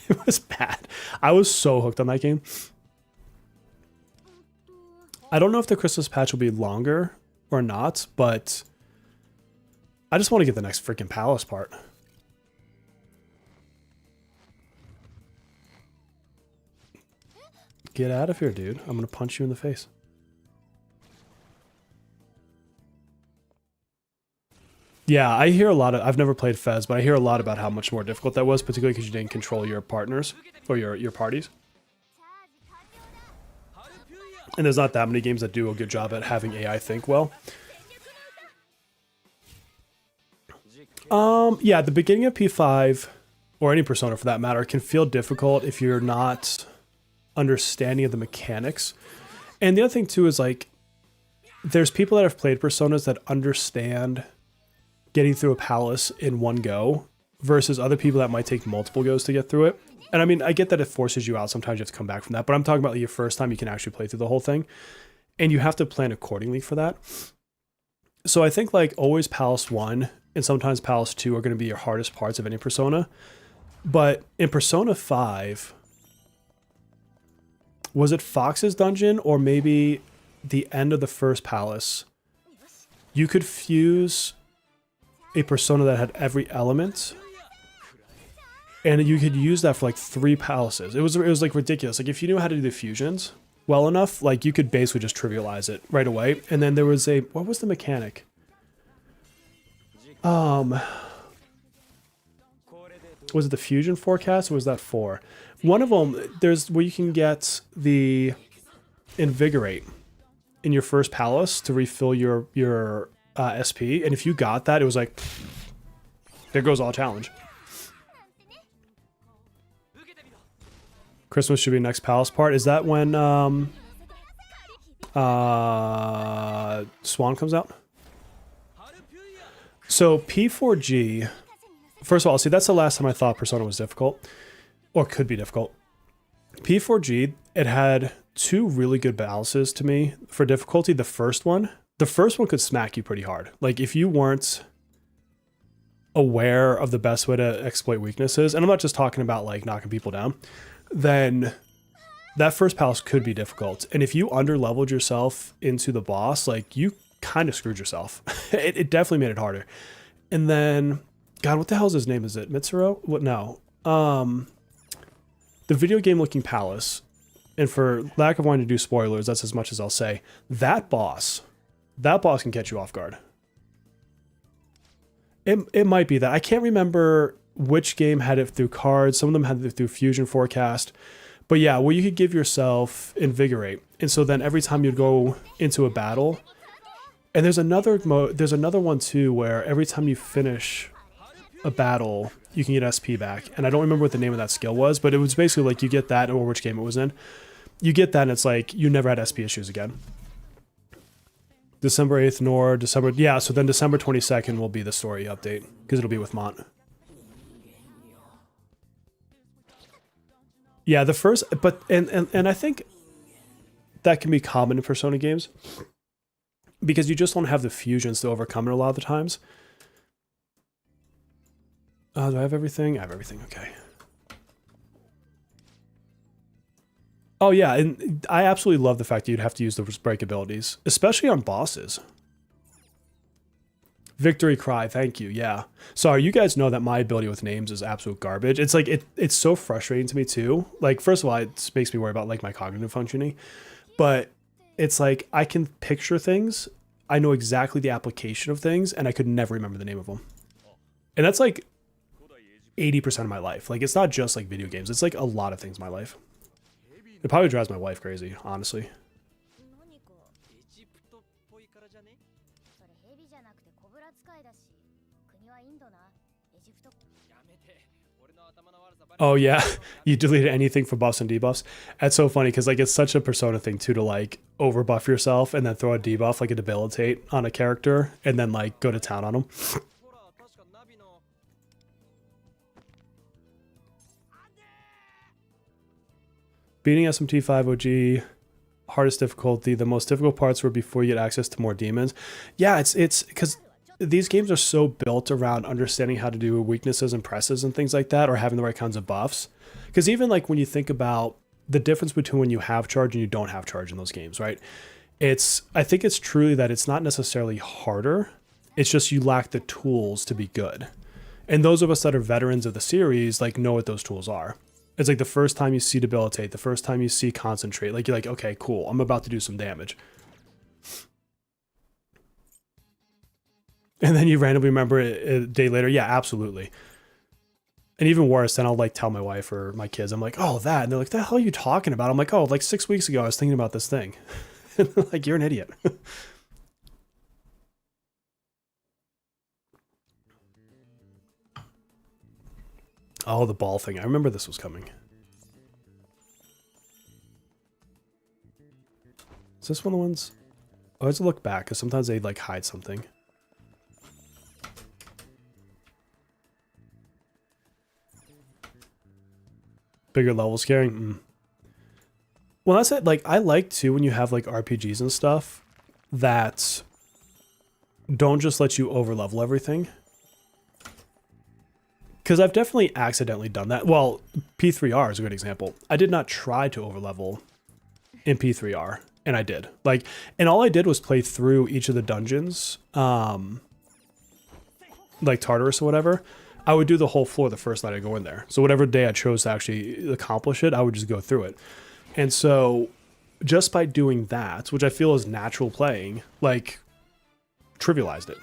It was bad. I was so hooked on that game. I don't know if the Christmas patch will be longer or not, but I just want to get the next freaking palace part. Get out of here, dude. I'm going to punch you in the face. Yeah, I hear a lot of... I've never played Fez, but I hear a lot about how much more difficult that was, particularly because you didn't control your partners or your parties. And there's not that many games that do a good job at having AI think well. Yeah, at the beginning of P5, or any Persona for that matter, can feel difficult if you're not understanding of the mechanics. And the other thing too is like, there's people that have played Personas that understand getting through a palace in one go versus other people that might take multiple goes to get through it. And I mean, I get that it forces you out. Sometimes you have to come back from that, but I'm talking about like your first time you can actually play through the whole thing, and you have to plan accordingly for that. So I think like always Palace 1 and sometimes Palace 2 are going to be your hardest parts of any Persona. But in Persona 5, was it Fox's dungeon or maybe the end of the first palace? You could fuse a Persona that had every element, and you could use that for like 3 palaces. It was like ridiculous. Like if you knew how to do the fusions well enough, like you could basically just trivialize it right away. And then there was a, what was the mechanic? Was it the fusion forecast or was that 4? One of them, there's where you can get the invigorate in your first palace to refill your SP, and if you got that, it was like, there goes all challenge. Christmas should be next palace part. Is that when Swan comes out? So P4G, first of all, see, that's the last time I thought Persona was difficult, or could be difficult. P4G, it had 2 really good balances to me for difficulty. The first one could smack you pretty hard. Like if you weren't aware of the best way to exploit weaknesses, and I'm not just talking about like knocking people down, then that first palace could be difficult. And if you under-leveled yourself into the boss, like you kind of screwed yourself. It definitely made it harder. And then, God, what the hell is his name? Is it Mitsuru? What? No. The video game looking palace, and for lack of wanting to do spoilers, that's as much as I'll say. That boss can catch you off guard. It might be that. I can't remember which game had it through cards. Some of them had it through Fusion Forecast. But yeah, well, you could give yourself Invigorate. And so then every time you'd go into a battle, and there's another one too where every time you finish a battle, you can get SP back. And I don't remember what the name of that skill was, but it was basically like you get that, or which game it was in. You get that and it's like you never had SP issues again. December 8th nor December, yeah, so then December 22nd will be the story update, because it'll be with Mont. Yeah, the first, but, and I think that can be common in Persona games, because you just don't have the fusions to overcome it a lot of the times. Do I have everything? I have everything, okay. Oh yeah, and I absolutely love the fact that you'd have to use those break abilities, especially on bosses. Victory cry, thank you, yeah. Sorry, you guys know that my ability with names is absolute garbage. It's like, it's so frustrating to me too. Like, first of all, it makes me worry about like my cognitive functioning, but it's like, I can picture things, I know exactly the application of things, and I could never remember the name of them. And that's like 80% of my life. Like, it's not just like video games, it's like a lot of things in my life. It probably drives my wife crazy, honestly. Oh yeah, you deleted anything for buffs and debuffs. That's so funny because like it's such a Persona thing too to like overbuff yourself and then throw a debuff like a debilitate on a character and then like go to town on them. Beating SMT5 OG, hardest difficulty. The most difficult parts were before you get access to more demons. Yeah, it's because these games are so built around understanding how to do weaknesses and presses and things like that, or having the right kinds of buffs. Because even like when you think about the difference between when you have charge and you don't have charge in those games, right? I think it's truly that it's not necessarily harder. It's just you lack the tools to be good. And those of us that are veterans of the series like know what those tools are. It's like the first time you see debilitate, the first time you see concentrate, like you're like, okay, cool, I'm about to do some damage. And then you randomly remember it a day later. Yeah, absolutely. And even worse, then I'll like tell my wife or my kids, I'm like, oh, that. And they're like, the hell are you talking about? I'm like, oh, like 6 weeks ago, I was thinking about this thing. Like, you're an idiot. Oh, the ball thing. I remember this was coming. Is this one of the ones? Oh, I have to look back because sometimes they like hide something. Bigger level scaring? Well, that's it. Like, I like too when you have like RPGs and stuff that don't just let you overlevel everything. Because I've definitely accidentally done that. Well, P3R is a good example. I did not try to overlevel in P3R, and I did. Like, and all I did was play through each of the dungeons, like Tartarus or whatever. I would do the whole floor the first night I go in there. So whatever day I chose to actually accomplish it, I would just go through it. And so just by doing that, which I feel is natural playing, like, trivialized it.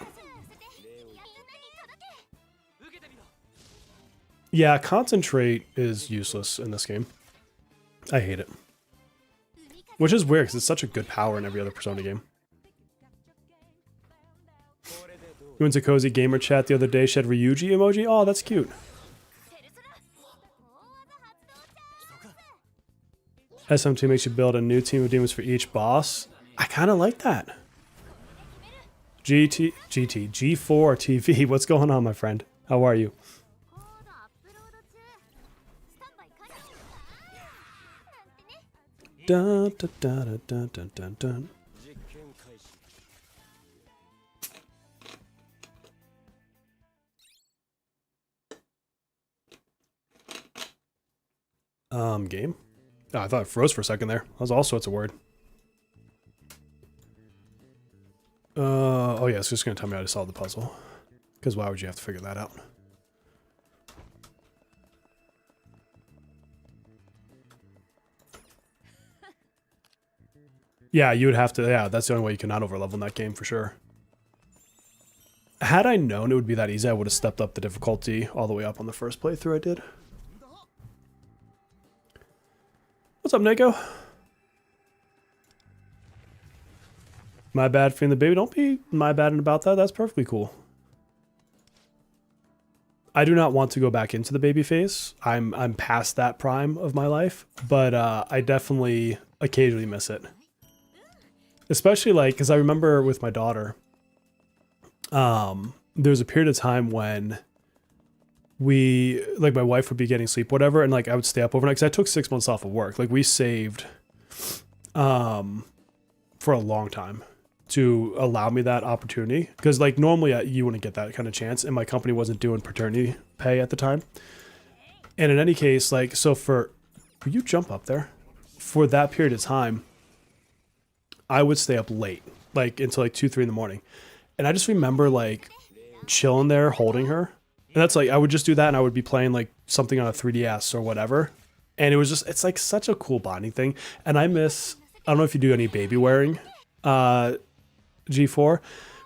Yeah, concentrate is useless in this game. I hate it. Which is weird because it's such a good power in every other Persona game. We went to Cozy Gamer Chat the other day, she had Ryuji emoji. Oh, that's cute. SMT makes you build a new team of demons for each boss. I kind of like that. G4 TV. What's going on, my friend? How are you? Dun, dun, dun, dun, dun, dun, dun. Game? Oh, I thought it froze for a second there. That was all sorts of word. Oh yeah, it's just gonna tell me how to solve the puzzle. Because why would you have to figure that out? Yeah, you would have to, yeah, that's the only way you cannot overlevel in that game for sure. Had I known it would be that easy, I would have stepped up the difficulty all the way up on the first playthrough I did. What's up, Nico? My bad for the baby. Don't be my bad about that. That's perfectly cool. I do not want to go back into the baby phase. I'm past that prime of my life, but I definitely occasionally miss it. Especially like, because I remember with my daughter, there was a period of time when we, like my wife would be getting sleep, whatever, and like I would stay up overnight because I took 6 months off of work. Like we saved for a long time to allow me that opportunity. Because like normally you wouldn't get that kind of chance, and my company wasn't doing paternity pay at the time. And in any case, like, so will you jump up there? For that period of time, I would stay up late, like until like 2, 3 in the morning. And I just remember like chilling there, holding her. And that's like, I would just do that and I would be playing like something on a 3DS or whatever. And it was just, it's like such a cool bonding thing. And I don't know if you do any baby wearing, G4,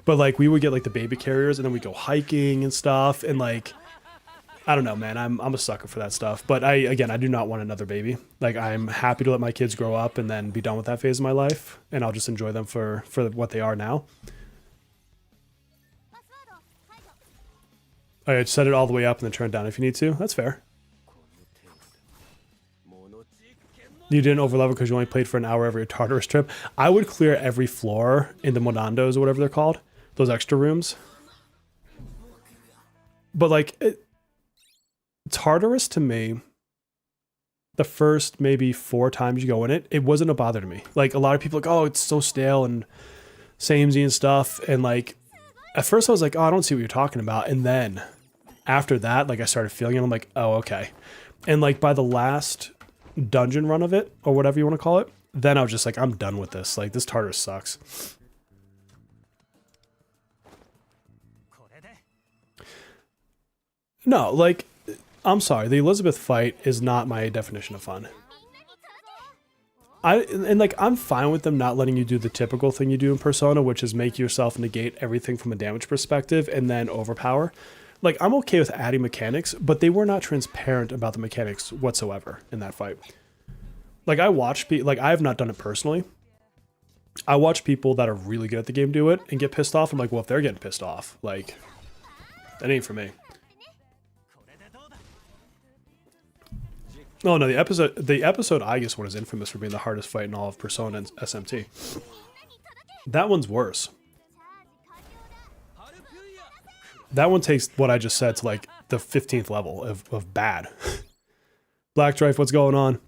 but like we would get like the baby carriers and then we'd go hiking and stuff. And like, I don't know, man, I'm a sucker for that stuff. But I do not want another baby. Like I'm happy to let my kids grow up and then be done with that phase of my life. And I'll just enjoy them for what they are now. I'd set it all the way up and then turn it down if you need to. That's fair. You didn't overlevel because you only played for an hour every Tartarus trip. I would clear every floor in the Monandos or whatever they're called. Those extra rooms. But like, Tartarus to me, the first maybe 4 times you go in it, it wasn't a bother to me. Like a lot of people are like, oh, it's so stale and samey and stuff. And like, at first I was like, oh, I don't see what you're talking about. And then after that, like I started feeling it. I'm like, oh, okay. And like by the last dungeon run of it, or whatever you want to call it, then I was just like, I'm done with this. Like this Tartarus sucks. No, like, I'm sorry. The Elizabeth fight is not my definition of fun. I'm fine with them not letting you do the typical thing you do in Persona, which is make yourself negate everything from a damage perspective and then overpower. Like, I'm okay with adding mechanics, but they were not transparent about the mechanics whatsoever in that fight. Like, I have not done it personally. I watch people that are really good at the game do it and get pissed off. I'm like, well, if they're getting pissed off, like, that ain't for me. Oh no, the episode I guess one is infamous for being the hardest fight in all of Persona and SMT. That one's worse. That one takes what I just said to like the 15th level of bad. Black Drive, what's going on?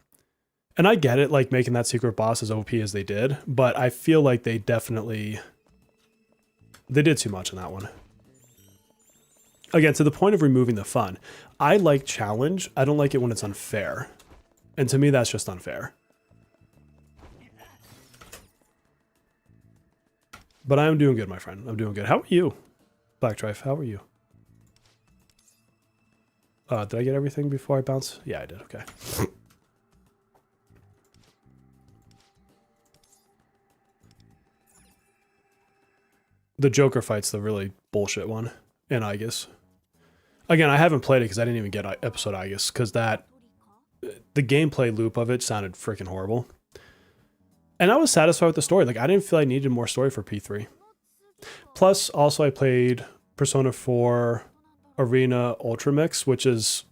And I get it, like making that secret boss as OP as they did, but I feel like they did too much in that one. Again, to the point of removing the fun. I like challenge. I don't like it when it's unfair. And to me, that's just unfair. But I am doing good, my friend. I'm doing good. How are you? Black Drive, how are you? Did I get everything before I bounce? Yeah, I did. Okay. The Joker fight's the really bullshit one in Aegis. Again, I haven't played it because I didn't even get episode Aegis because the gameplay loop of it sounded freaking horrible. And I was satisfied with the story. Like, I didn't feel I needed more story for P3. Plus, also I played Persona 4 Arena Ultra Mix, which is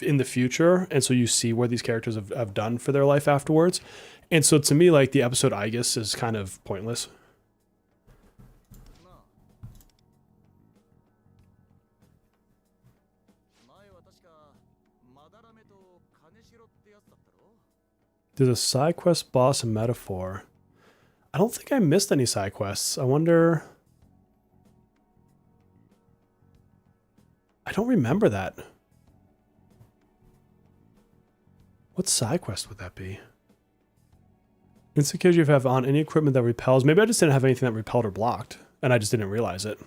in the future. And so you see where these characters have done for their life afterwards. And so to me, like, the episode Aegis is kind of pointless. There's a side quest boss in Metaphor. I don't think I missed any side quests. I wonder... I don't remember that. What side quest would that be? Insecurity if you have on any equipment that repels. Maybe I just didn't have anything that repelled or blocked, and I just didn't realize it.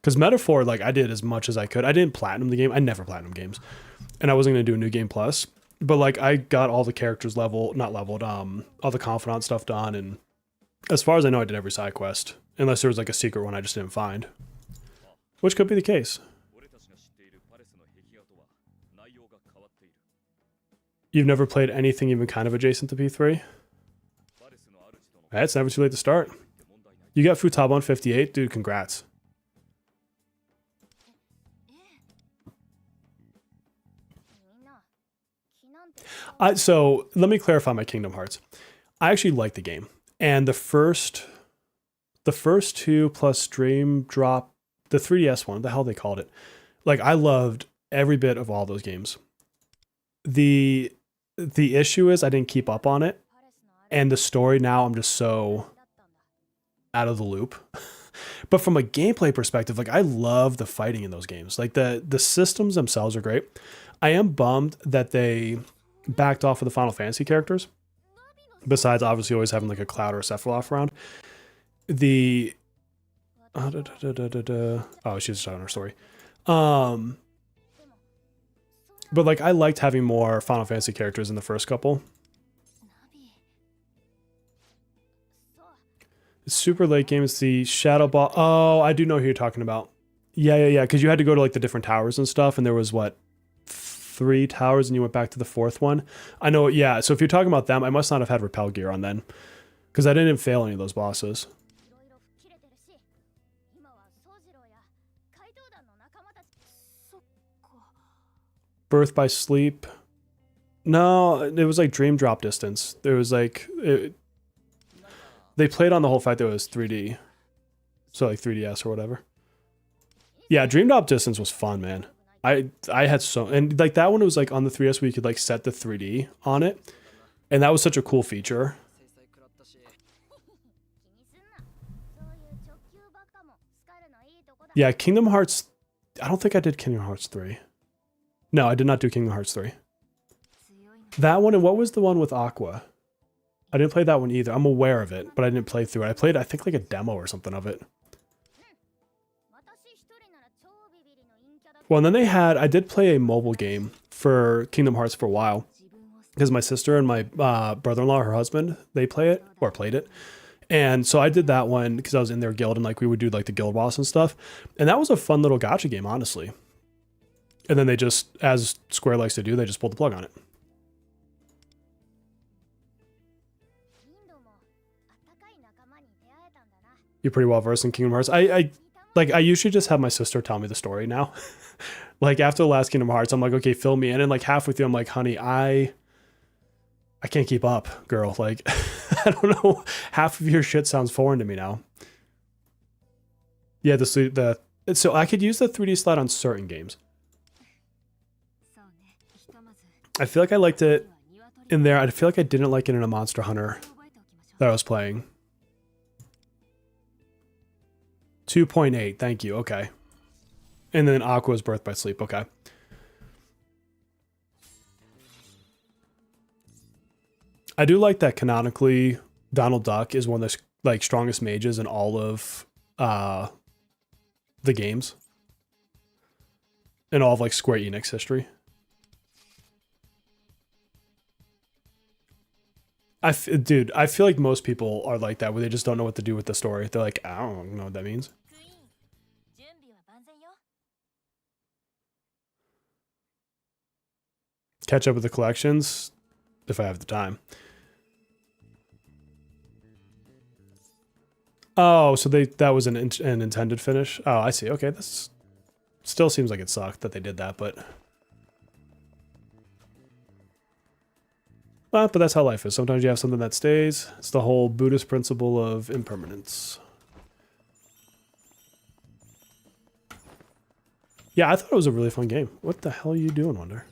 Because Metaphor, like, I did as much as I could. I didn't platinum the game. I never platinum games. And I wasn't going to do a new game plus. But, like, I got all the characters all the confidant stuff done. And as far as I know, I did every side quest. Unless there was, like, a secret one I just didn't find. Which could be the case. You've never played anything even kind of adjacent to P3? It's never too late to start. You got Futaba on 58? Dude, congrats. So let me clarify my Kingdom Hearts. I actually like the game, and the first two plus Dream Drop, the 3DS one, the hell they called it. Like, I loved every bit of all those games. The issue is I didn't keep up on it, and the story now I'm just so out of the loop. But from a gameplay perspective, like, I love the fighting in those games. Like, the systems themselves are great. I am bummed that they backed off of the Final Fantasy characters. Besides, obviously, always having like a Cloud or a Sephiroth around. Oh, she's just telling her story. But like, I liked having more Final Fantasy characters in the first couple. Super late games, the Shadow Ball. Oh, I do know who you're talking about. Yeah. Because you had to go to like the different towers and stuff, and there was what? 3 towers and you went back to the 4th one. I know, yeah. So if you're talking about them, I must not have had repel gear on then, because I didn't fail any of those bosses. Birth by Sleep. No, it was like Dream Drop Distance. There was like they played on the whole fact that it was 3D, so like 3DS or whatever. Yeah, Dream Drop Distance was fun, man. I had and like that one was like on the 3DS where you could like set the 3D on it, and that was such a cool feature. Yeah, Kingdom Hearts. I don't think I did Kingdom Hearts 3. No, I did not do Kingdom Hearts 3. That one, and what was the one with Aqua? I didn't play that one either. I'm aware of it, but I didn't play through it. I played, I think, like a demo or something of it. Well, and then they had, I did play a mobile game for Kingdom Hearts for a while, because my sister and my brother-in-law, her husband, they play it, or played it. And so I did that one because I was in their guild, and like we would do like the guild boss and stuff. And that was a fun little gacha game, honestly. And then they just, as Square likes to do, they just pulled the plug on it. You're pretty well versed in Kingdom Hearts. I usually just have my sister tell me the story now. Like after the last Kingdom Hearts, I'm like, okay, fill me in. And like halfway through, I'm like, honey, I can't keep up, girl. Like, I don't know. Half of your shit sounds foreign to me now. Yeah, so I could use the 3D slide on certain games. I feel like I liked it in there. I feel like I didn't like it in a Monster Hunter that I was playing. 2.8, thank you, okay. And then Aqua's Birth by Sleep, okay. I do like that canonically Donald Duck is one of the like strongest mages in all of the games. In all of like Square Enix history. Dude, I feel like most people are like that where they just don't know what to do with the story. They're like, I don't know what that means. Catch up with the collections if I have the time. Oh, so that was an intended finish. Oh, I see. Okay, this still seems like it sucked that they did that, but that's how life is. Sometimes you have something that stays. It's the whole Buddhist principle of impermanence. Yeah, I thought it was a really fun game. What the hell are you doing, Wonder?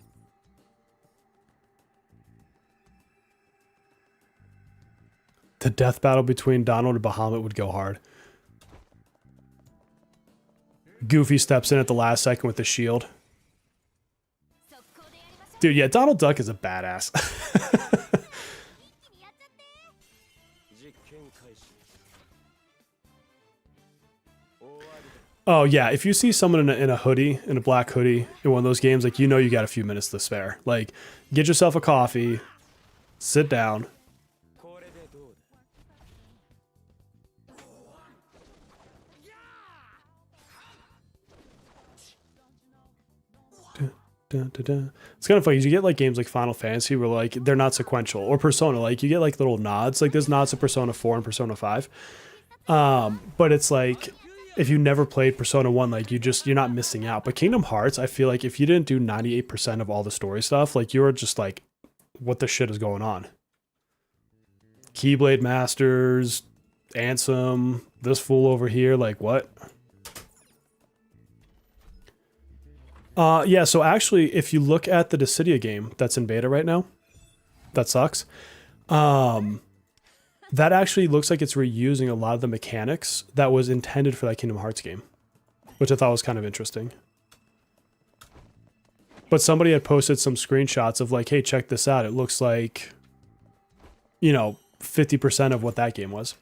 The death battle between Donald and Bahamut would go hard. Goofy steps in at the last second with the shield. Dude, yeah, Donald Duck is a badass. Oh, yeah, if you see someone in a hoodie, in a black hoodie, in one of those games, like, you know you got a few minutes to spare. Like, get yourself a coffee, sit down. It's kind of funny. You get like games like Final Fantasy where like they're not sequential, or Persona, like you get like little nods. Like there's nods to Persona 4 and Persona 5. But it's like if you never played Persona 1, like you're not missing out. But Kingdom Hearts, I feel like if you didn't do 98% of all the story stuff, like you're just like, what the shit is going on? Keyblade Masters, Ansem, this fool over here, like what? Yeah, so actually, if you look at the Dissidia game that's in beta right now, that sucks. That actually looks like it's reusing a lot of the mechanics that was intended for that Kingdom Hearts game, which I thought was kind of interesting. But somebody had posted some screenshots of like, hey, check this out. It looks like, you know, 50% of what that game was.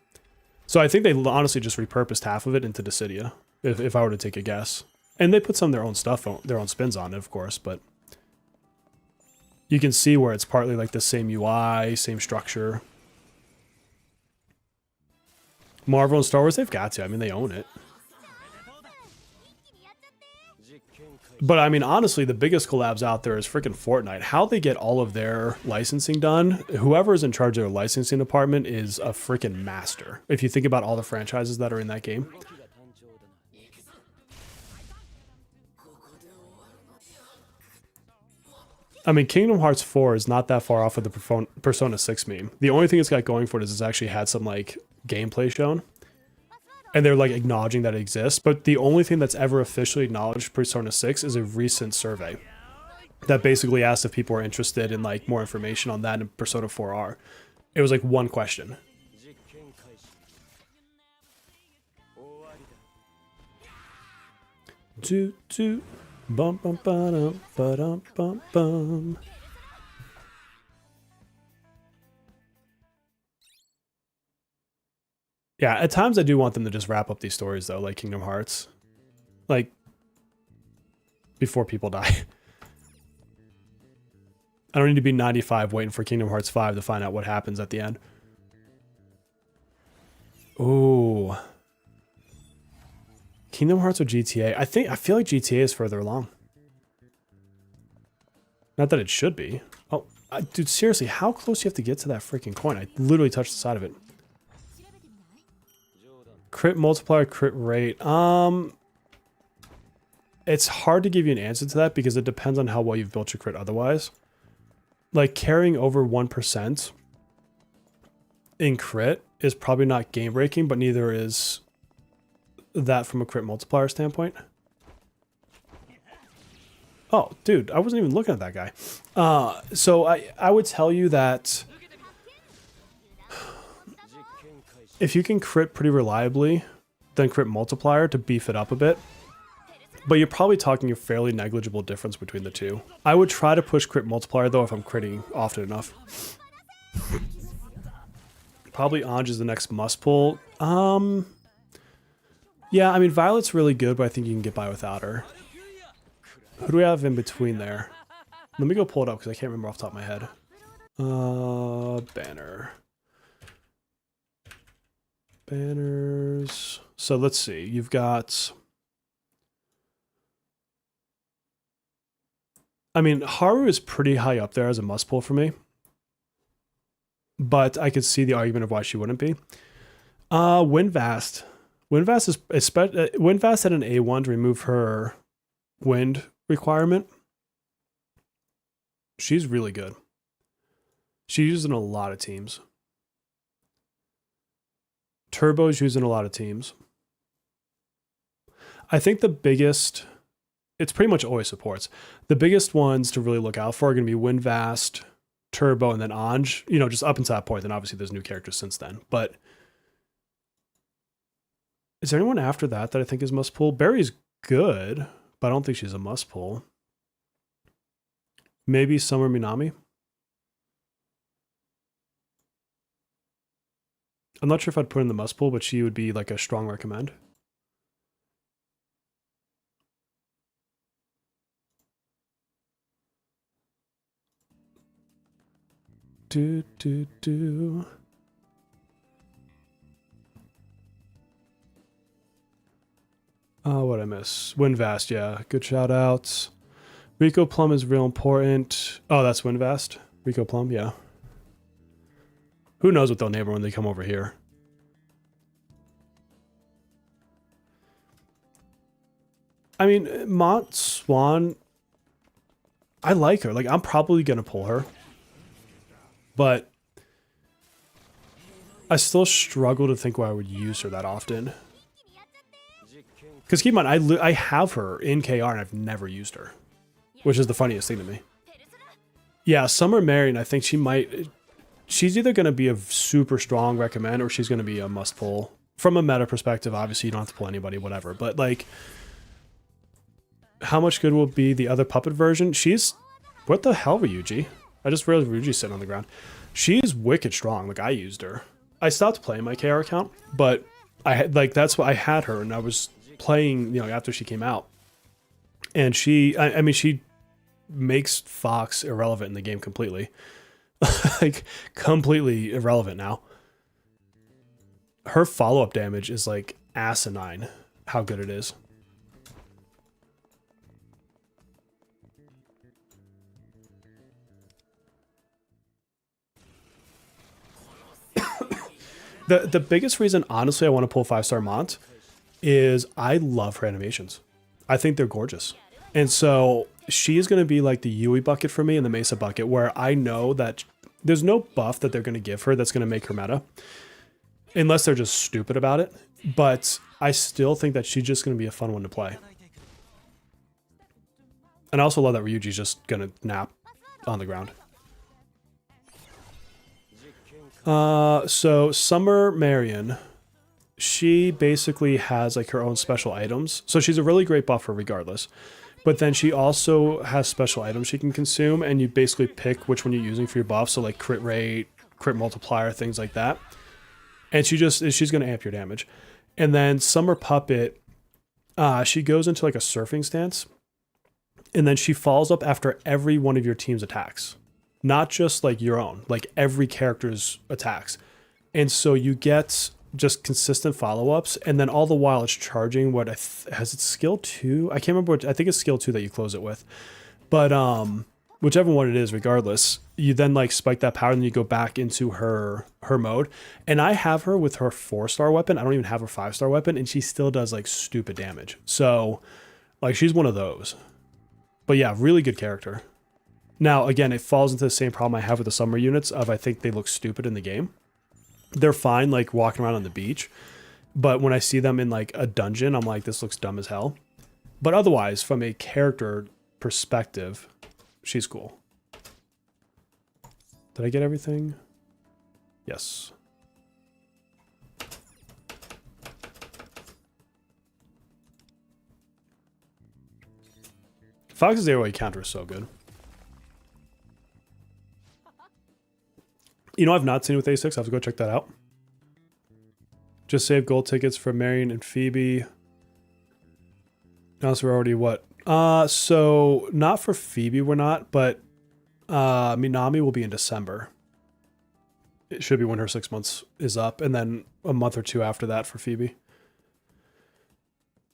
So I think they honestly just repurposed half of it into Dissidia, if I were to take a guess. And they put some of their own stuff, their own spins on it, of course, but you can see where it's partly like the same UI, same structure. Marvel and Star Wars, they've got to. I mean, they own it. But I mean, honestly, the biggest collabs out there is freaking Fortnite. How they get all of their licensing done, whoever is in charge of their licensing department is a freaking master. If you think about all the franchises that are in that game. I mean, Kingdom Hearts 4 is not that far off of the Persona 6 meme. The only thing it's got going for it is it's actually had some, like, gameplay shown. And they're, like, acknowledging that it exists. But the only thing that's ever officially acknowledged Persona 6 is a recent survey that basically asked if people were interested in, like, more information on that in Persona 4R. It was, like, one question. Toot. Bum bum ba-dum ba-dum bum bum. Yeah, at times I do want them to just wrap up these stories though, like Kingdom Hearts. Like before people die. I don't need to be 95 waiting for Kingdom Hearts 5 to find out what happens at the end. Ooh. Kingdom Hearts or GTA? I feel like GTA is further along. Not that it should be. Oh, dude, seriously, how close do you have to get to that freaking coin? I literally touched the side of it. Crit multiplier, crit rate. It's hard to give you an answer to that because it depends on how well you've built your crit otherwise. Like carrying over 1% in crit is probably not game breaking, but neither is that from a crit multiplier standpoint. Oh, dude, I wasn't even looking at that guy. So I would tell you that if you can crit pretty reliably, then crit multiplier to beef it up a bit. But you're probably talking a fairly negligible difference between the two. I would try to push crit multiplier though if I'm critting often enough. Probably Anj is the next must pull. Yeah, I mean Violet's really good, but I think you can get by without her. Who do we have in between there? Let me go pull it up because I can't remember off the top of my head. Banner. Banners. So let's see. You've got... I mean, Haru is pretty high up there as a must pull for me. But I could see the argument of why she wouldn't be. Windvast. Windvast is... Windvast had an A1 to remove her wind requirement. She's really good. She's used in a lot of teams. Turbo's used in a lot of teams. I think the biggest, it's pretty much always supports. The biggest ones to really look out for are going to be Windvast, Turbo, and then Anj. You know, just up until that point. Then obviously there's new characters since then. But is there anyone after that that I think is must pull? Barry's good, but I don't think she's a must pull. Maybe Summer Minami. I'm not sure if I'd put in the must pull, but she would be like a strong recommend. What'd I miss? Windvast, yeah. Good shout outs. Rico Plum is real important. Oh, that's Windvast. Rico Plum, yeah. Who knows what they'll name her when they come over here. I mean, Mont Swan, I like her. Like, I'm probably going to pull her. But I still struggle to think why I would use her that often. Because keep in mind, I have her in KR and I've never used her. Which is the funniest thing to me. Yeah, Summer Marion, I think she might... She's either going to be a super strong recommend or she's going to be a must pull. From a meta perspective, obviously you don't have to pull anybody, whatever. But like, how much good will be the other puppet version? She's... What the hell, Ryuji? I just realized Ryuji's sitting on the ground. She's wicked strong. Like, I used her. I stopped playing my KR account, but I had, like, that's why I had her and I was playing, you know, after she came out. And she, I mean, she makes Fox irrelevant in the game completely. Like, completely irrelevant now. Her follow-up damage is, like, asinine, how good it is. The biggest reason, honestly, I want to pull 5-star Mont is I love her animations. I think they're gorgeous. And so she is going to be like the Yui bucket for me and the Mesa bucket, where I know that there's no buff that they're going to give her that's going to make her meta. Unless they're just stupid about it. But I still think that she's just going to be a fun one to play. And I also love that Ryuji's just going to nap on the ground. So Summer Marion, she basically has like her own special items. So she's a really great buffer regardless. But then she also has special items she can consume, and you basically pick which one you're using for your buff. So like crit rate, crit multiplier, things like that. And she's going to amp your damage. And then Summer Puppet, she goes into like a surfing stance, and then she follows up after every one of your team's attacks. Not just like your own, like every character's attacks. And so you get just consistent follow-ups, and then all the while it's charging what has it skill 2? I can't remember I think it's skill 2 that you close it with. But whichever one it is, regardless, you then like spike that power and then you go back into her mode. And I have her with her 4-star weapon. I don't even have her 5-star weapon, and she still does like stupid damage. So Like, she's one of those. But yeah, really good character. Now, again, it falls into the same problem I have with the summer units of I think they look stupid in the game. They're fine, like, walking around on the beach. But when I see them in, like, a dungeon, I'm like, this looks dumb as hell. But otherwise, from a character perspective, she's cool. Did I get everything? Yes. Fox's AoE counter is so good. You know, I've not seen it with A6. I have to go check that out. Just save gold tickets for Marion and Phoebe. Now we're already what? So not for Phoebe, we're not, but Minami will be in December. It should be when her 6 months is up, and then a month or two after that for Phoebe.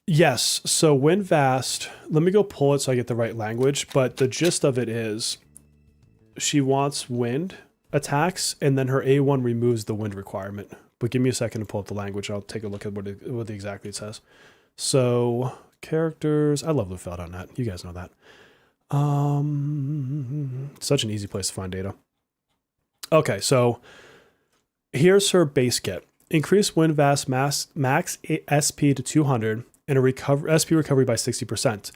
Yes, so Wind Vast, let me go pull it so I get the right language, but the gist of it is she wants wind attacks, and then her A1 removes the wind requirement. But give me a second to pull up the language. I'll take a look at what exactly it says. So, characters. I love Lufel.net. You guys know that. Such an easy place to find data. Okay, so here's her base kit. Increase Wind Vast max SP to 200 and a SP recovery by 60%.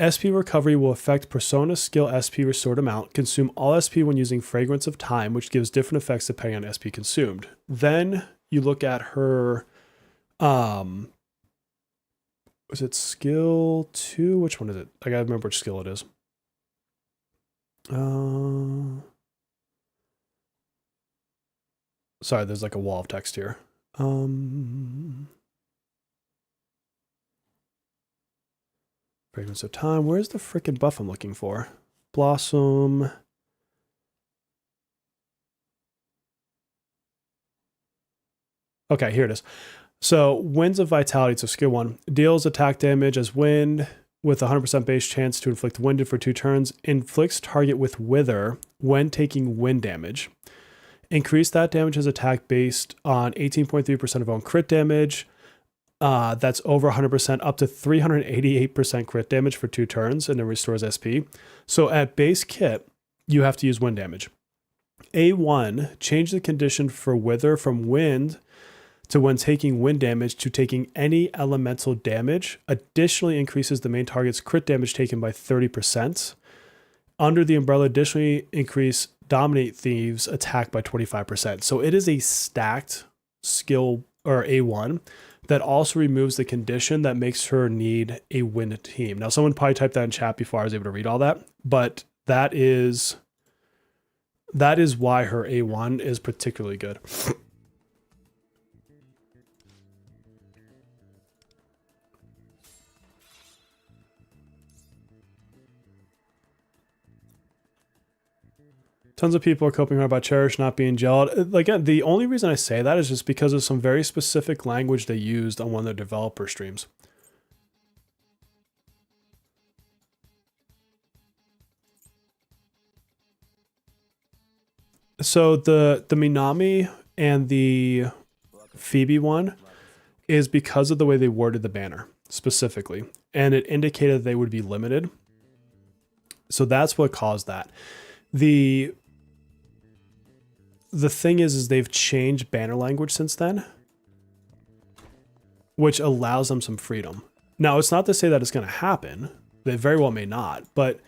SP recovery will affect persona skill SP restored amount. Consume all SP when using Fragrance of Time, which gives different effects depending on SP consumed. Then you look at her, was it skill 2? Which one is it? I gotta remember which skill it is. Sorry, there's like a wall of text here. Fragrance of Time. Where's the frickin' buff I'm looking for? Blossom. Okay, here it is. So, Winds of Vitality, so skill 1. Deals attack damage as wind with a 100% base chance to inflict winded for 2 turns. Inflicts target with Wither when taking wind damage. Increase that damage as attack based on 18.3% of own crit damage. That's over 100% up to 388% crit damage for 2 turns, and it restores SP. So at base kit, you have to use wind damage. A1, change the condition for Wither from wind to when taking wind damage to taking any elemental damage. Additionally, increases the main target's crit damage taken by 30%. Under the umbrella, additionally increase Dominate Thieves attack by 25%. So it is a stacked skill, or A1, that also removes the condition that makes her need a win team. Now, someone probably typed that in chat before I was able to read all that, but that is why her A1 is particularly good. Tons of people are coping hard about Cherish not being gelled. Again, the only reason I say that is just because of some very specific language they used on one of their developer streams. So the Minami and the Phoebe one is because of the way they worded the banner specifically, and it indicated they would be limited. So that's what caused that. The thing is they've changed banner language since then, which allows them some freedom. Now, it's not to say that it's going to happen. They very well may not, but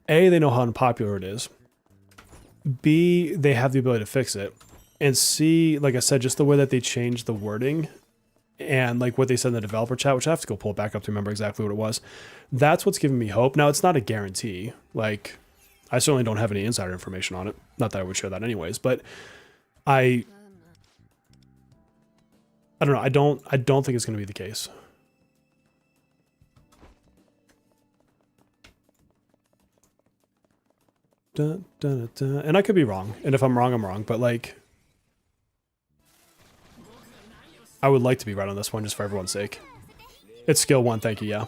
A, they know how unpopular it is. B, they have the ability to fix it. And C, like I said, just the way that they changed the wording and like what they said in the developer chat, which I have to go pull it back up to remember exactly what it was. That's what's giving me hope. Now, it's not a guarantee. Like, I certainly don't have any insider information on it. Not that I would share that anyways, but I don't know. I don't think it's going to be the case. Dun, dun, dun, dun. And I could be wrong. And if I'm wrong, I'm wrong. But like, I would like to be right on this one just for everyone's sake. It's skill 1. Thank you. Yeah.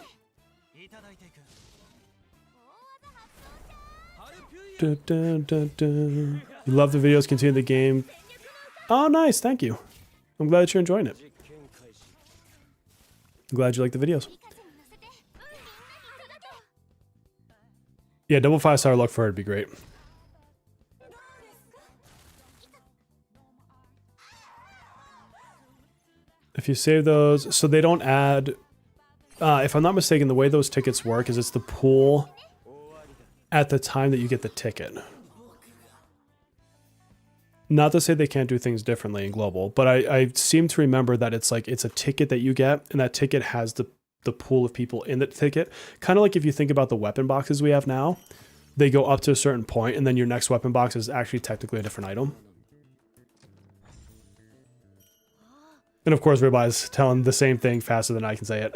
Dun, dun, dun, dun. You love the videos, continue the game. Oh, nice. Thank you. I'm glad that you're enjoying it. I'm glad you like the videos. Yeah, double 5-star luck for her would be great. If you save those, so they don't add, if I'm not mistaken, the way those tickets work is it's the pool at the time that you get the ticket. Not to say they can't do things differently in global, but I seem to remember that it's like, it's a ticket that you get, and that ticket has the pool of people in the ticket. Kind of like if you think about the weapon boxes we have now, they go up to a certain point, and then your next weapon box is actually technically a different item. And of course, everybody's telling the same thing faster than I can say it.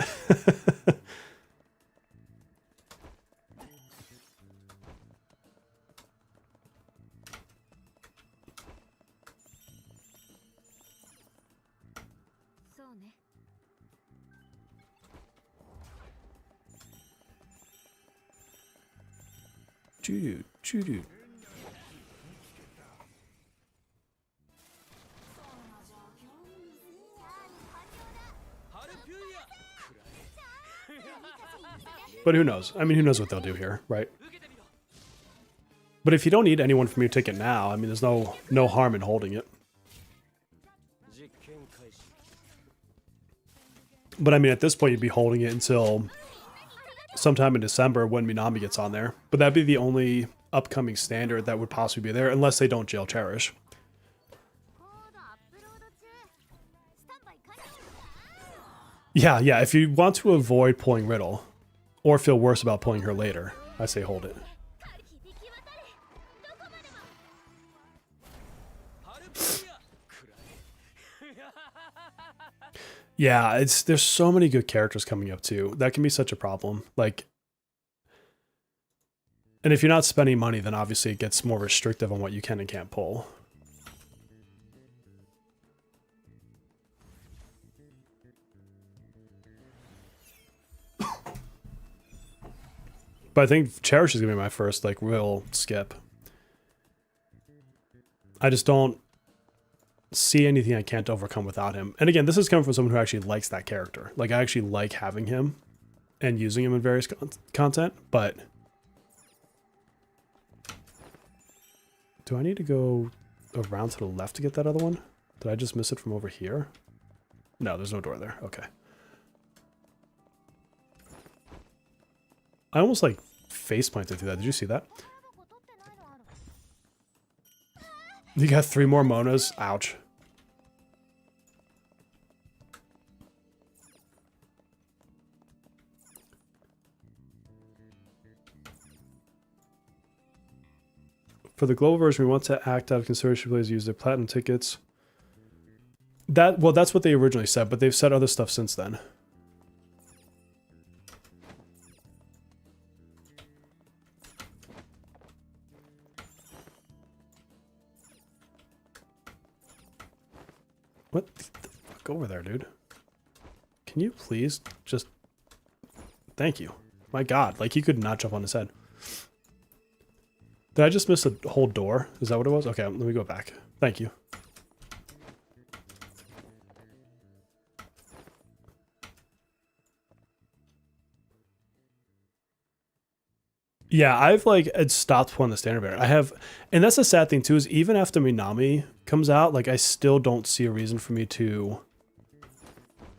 Choo-doo, choo-doo. But who knows? I mean, who knows what they'll do here, right? But if you don't need anyone from your ticket now, I mean, there's no harm in holding it. But I mean, at this point, you'd be holding it until sometime in December when Minami gets on there. But that'd be the only upcoming standard that would possibly be there, unless they don't jail Cherish. Yeah, if you want to avoid pulling Riddle, or feel worse about pulling her later, I say hold it. Yeah, there's so many good characters coming up too. That can be such a problem. Like, and if you're not spending money, then obviously it gets more restrictive on what you can and can't pull. But I think Cherish is gonna be my first like real skip. I just don't see anything I can't overcome without him. And again, this is coming from someone who actually likes that character. Like, I actually like having him and using him in various content, but do I need to go around to the left to get that other one? Did I just miss it from over here? No, there's no door there. Okay. I almost like face planted through that. Did you see that? You got 3 more Monas. Ouch. For the global version, we want to act out of consideration players use their platinum tickets. Well, that's what they originally said, but they've said other stuff since then. What the fuck over there, dude? Can you please just... Thank you. My god, like he could not jump on his head. Did I just miss a whole door? Is that what it was? Okay, let me go back. Thank you. Yeah, I've like stopped pulling the standard bearer. I have, and that's the sad thing too, is even after Minami comes out, like I still don't see a reason for me to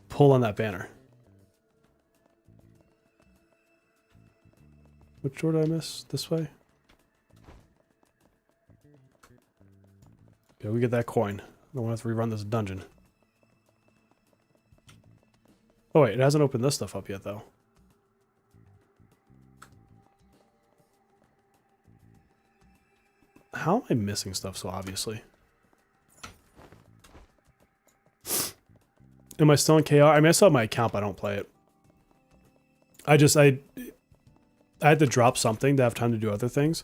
pull on that banner. Which door did I miss? This way? Okay, we get that coin. I don't want to have to rerun this dungeon. Oh wait, it hasn't opened this stuff up yet though. How am I missing stuff so obviously? Am I still in KR? I mean, I still have my account, but I don't play it. I had to drop something to have time to do other things.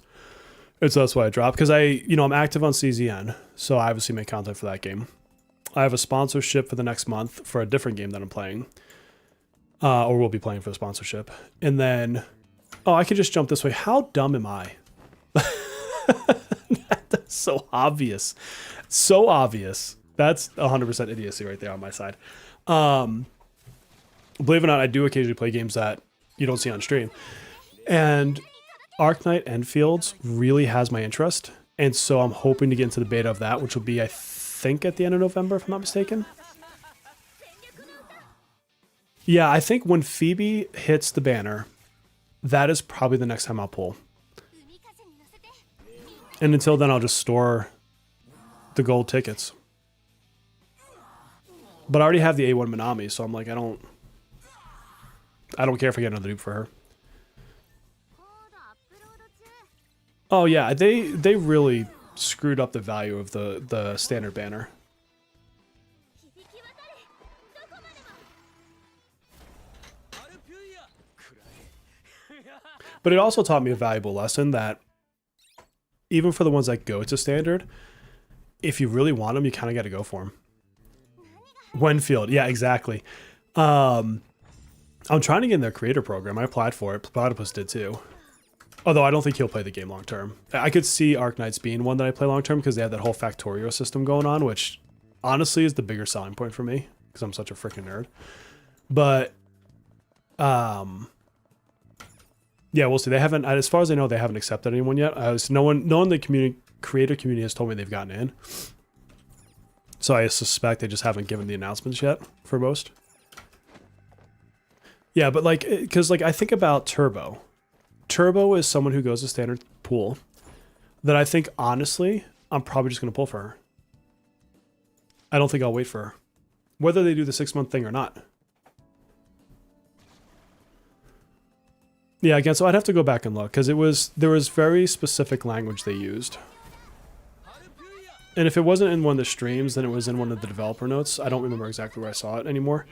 And so that's why I dropped. Because I'm active on CZN, so I obviously make content for that game. I have a sponsorship for the next month for a different game that I'm playing. Or will be playing for the sponsorship. And then, oh, I could just jump this way. How dumb am I? That's so obvious. So obvious. That's 100% idiocy right there on my side. Believe it or not, I do occasionally play games that you don't see on stream. And Arknight Enfields really has my interest, and so I'm hoping to get into the beta of that, which will be, I think, at the end of November, if I'm not mistaken. Yeah, I think when Phoebe hits the banner, that is probably the next time I'll pull. And until then, I'll just store the gold tickets. But I already have the A1 Minami, so I'm like, I don't care if I get another dupe for her. Oh yeah, they really screwed up the value of the standard banner. But it also taught me a valuable lesson that even for the ones that go to standard, if you really want them, you kind of got to go for them. Wenfield, yeah, exactly. I'm trying to get in their creator program. I applied for it. Platypus did too. Although I don't think he'll play the game long term. I could see Arknights being one that I play long term because they have that whole Factorio system going on, which honestly is the bigger selling point for me because I'm such a freaking nerd. But yeah, we'll see. They haven't, as far as I know, they haven't accepted anyone yet. No one in the creator community has told me they've gotten in. So I suspect they just haven't given the announcements yet for most. Yeah, but like, because like I think about Turbo. Turbo is someone who goes to standard pool that I think, honestly, I'm probably just going to pull for her. I don't think I'll wait for her. Whether they do the 6-month thing or not. Yeah, again, so I'd have to go back and look because there was very specific language they used. And if it wasn't in one of the streams, then it was in one of the developer notes. I don't remember exactly where I saw it anymore.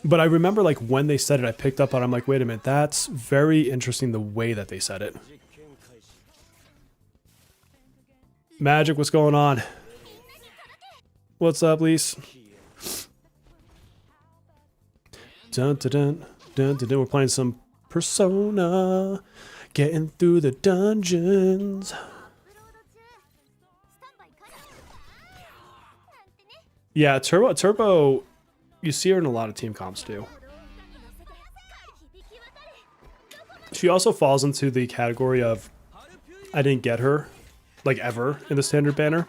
But I remember like when they said it, I picked up on it. I'm like, wait a minute, that's very interesting the way that they said it. Magic, what's going on? What's up, Lise? Dun, dun, dun, dun, dun, dun. We're playing some Persona. Getting through the dungeons. Yeah, Turbo, you see her in a lot of team comps too. She also falls into the category of, I didn't get her, like ever, in the standard banner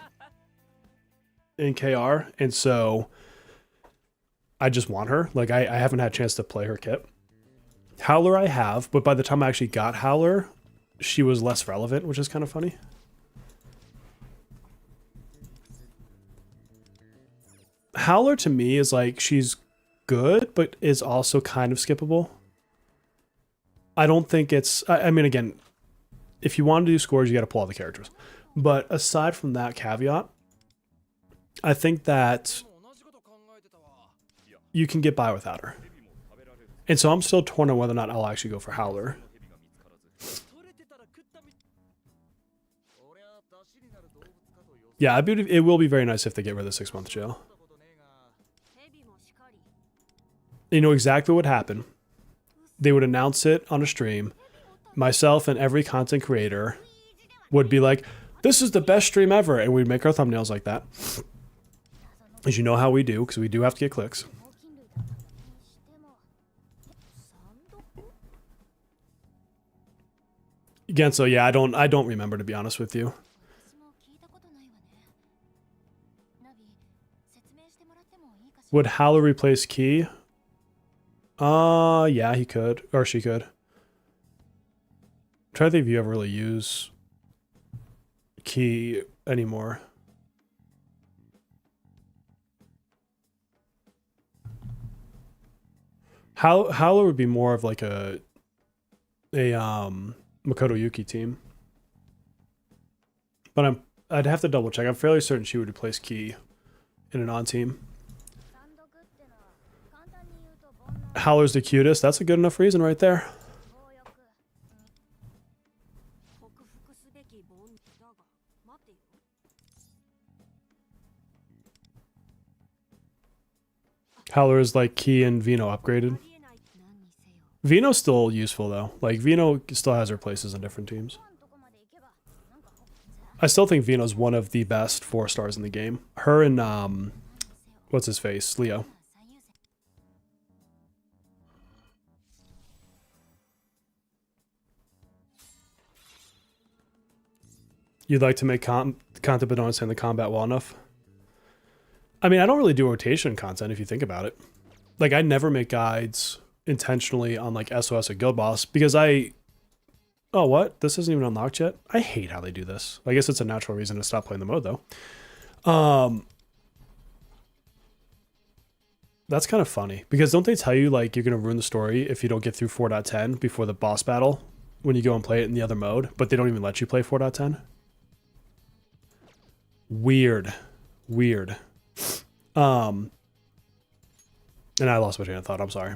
in KR, and so I just want her. Like, I haven't had a chance to play her kit. Howler I have, but by the time I actually got Howler, she was less relevant, which is kind of funny. Howler to me is like, she's good, but is also kind of skippable. I don't think it's, I mean, again, if you want to do scores, you got to pull all the characters. But aside from that caveat, I think that you can get by without her. And so I'm still torn on whether or not I'll actually go for Howler. Yeah, it will be very nice if they get rid of the 6-month jail. You know exactly what happened. They would announce it on a stream. Myself and every content creator would be like, this is the best stream ever. And we'd make our thumbnails like that. As you know how we do, because we do have to get clicks. Again, so yeah, I don't remember, to be honest with you. Would Howler replace Key? Yeah, he could. Or she could. I'm trying to think if you ever really use Key anymore. Howler would be more of like a Makoto Yuki team. But I'd have to double check. I'm fairly certain she would replace Key in an on-team. Howler's the cutest. That's a good enough reason right there. Howler is like Key and Vino upgraded. Vino's still useful though. Like Vino still has her places in different teams. I still think Vino's one of the best 4-stars in the game. Her and what's his face? Leo. You'd like to make content but don't understand the combat well enough? I mean, I don't really do rotation content if you think about it. Like, I never make guides intentionally on like SOS or Guild Boss because oh, what? This isn't even unlocked yet? I hate how they do this. I guess it's a natural reason to stop playing the mode though. That's kind of funny because don't they tell you like you're going to ruin the story if you don't get through 4.10 before the boss battle when you go and play it in the other mode, but they don't even let you play 4.10? Weird. And I lost my train of thought. I'm sorry.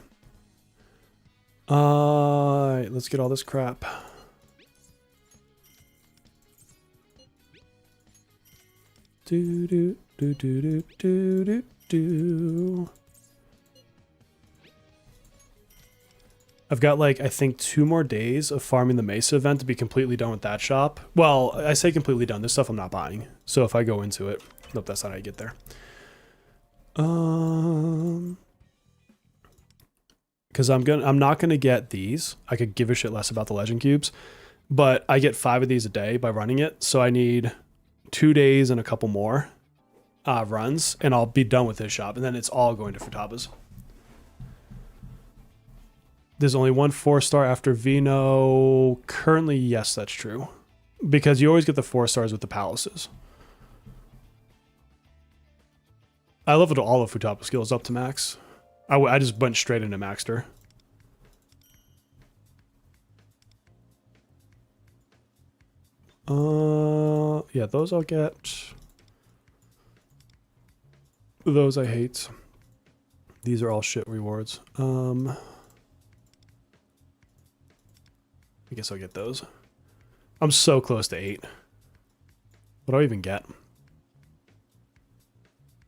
Let's get all this crap. Do. I've got like, I think 2 more days of farming the Mesa event to be completely done with that shop. Well, I say completely done. This stuff I'm not buying. So if I go into it, nope, that's not how you get there. Because I'm not gonna get these. I could give a shit less about the legend cubes, but I get 5 of these a day by running it. So I need 2 days and a couple more runs, and I'll be done with this shop, and then it's all going to Futaba's. There's only 1 4-star after Vino. Currently, yes, that's true. Because you always get the 4 stars with the palaces. I leveled all of Futaba skills up to max. I just went straight into Maxter. Yeah, those I'll get. Those I hate. These are all shit rewards. I guess I'll get those. I'm so close to 8. What do I even get?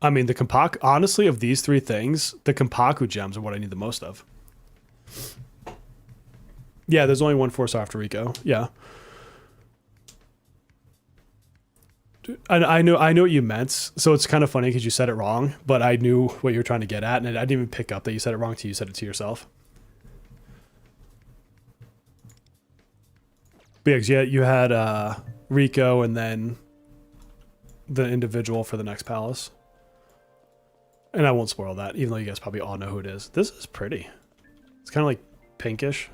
I mean, the Kompaku, honestly, of these 3 things, the Kompaku gems are what I need the most of. Yeah, there's only 1 4-star after Rico. Yeah. I know what you meant. So it's kind of funny because you said it wrong, but I knew what you were trying to get at, and I didn't even pick up that you said it wrong till you said it to yourself. Because yeah, you had Rico and then the individual for the next palace. And I won't spoil that, even though you guys probably all know who it is. This is pretty. It's kind of like pinkish.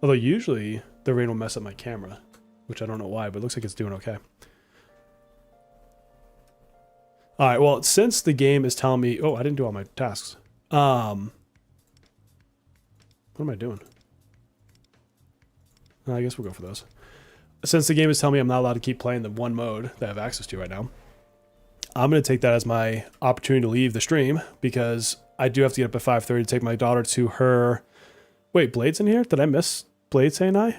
Although usually the rain will mess up my camera, which I don't know why, but it looks like it's doing okay. All right, well, since the game is telling me... Oh, I didn't do all my tasks. What am I doing? I guess we'll go for those. Since the game is telling me I'm not allowed to keep playing the 1 mode that I have access to right now, I'm going to take that as my opportunity to leave the stream because I do have to get up at 5:30 to take my daughter to her... Wait, Blade's in here? Did I miss Blade saying hi?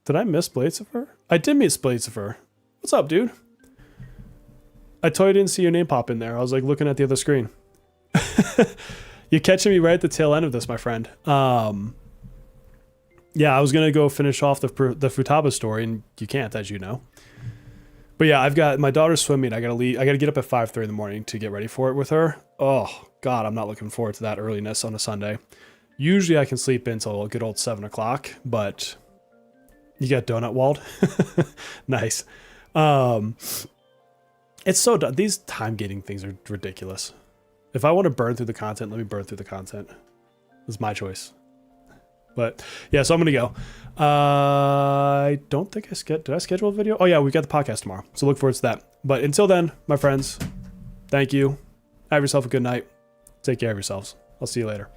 Did I miss Bladesifer? I did miss Bladesifer. What's up, dude? I totally didn't see your name pop in there. I was like looking at the other screen. You're catching me right at the tail end of this, my friend. Yeah, I was going to go finish off the Futaba story, and you can't, as you know. But yeah, I've got my daughter's swimming. I got to leave. I got to get up at 5:30 in the morning to get ready for it with her. Oh, God, I'm not looking forward to that earliness on a Sunday. Usually I can sleep until a good old 7 o'clock, but you got donut walled. Nice. It's so done. These time gating things are ridiculous. If I want to burn through the content, let me burn through the content. It's my choice. But yeah, so I'm going to go. I don't think did I schedule a video? Oh yeah, we got the podcast tomorrow. So look forward to that. But until then, my friends, thank you. Have yourself a good night. Take care of yourselves. I'll see you later.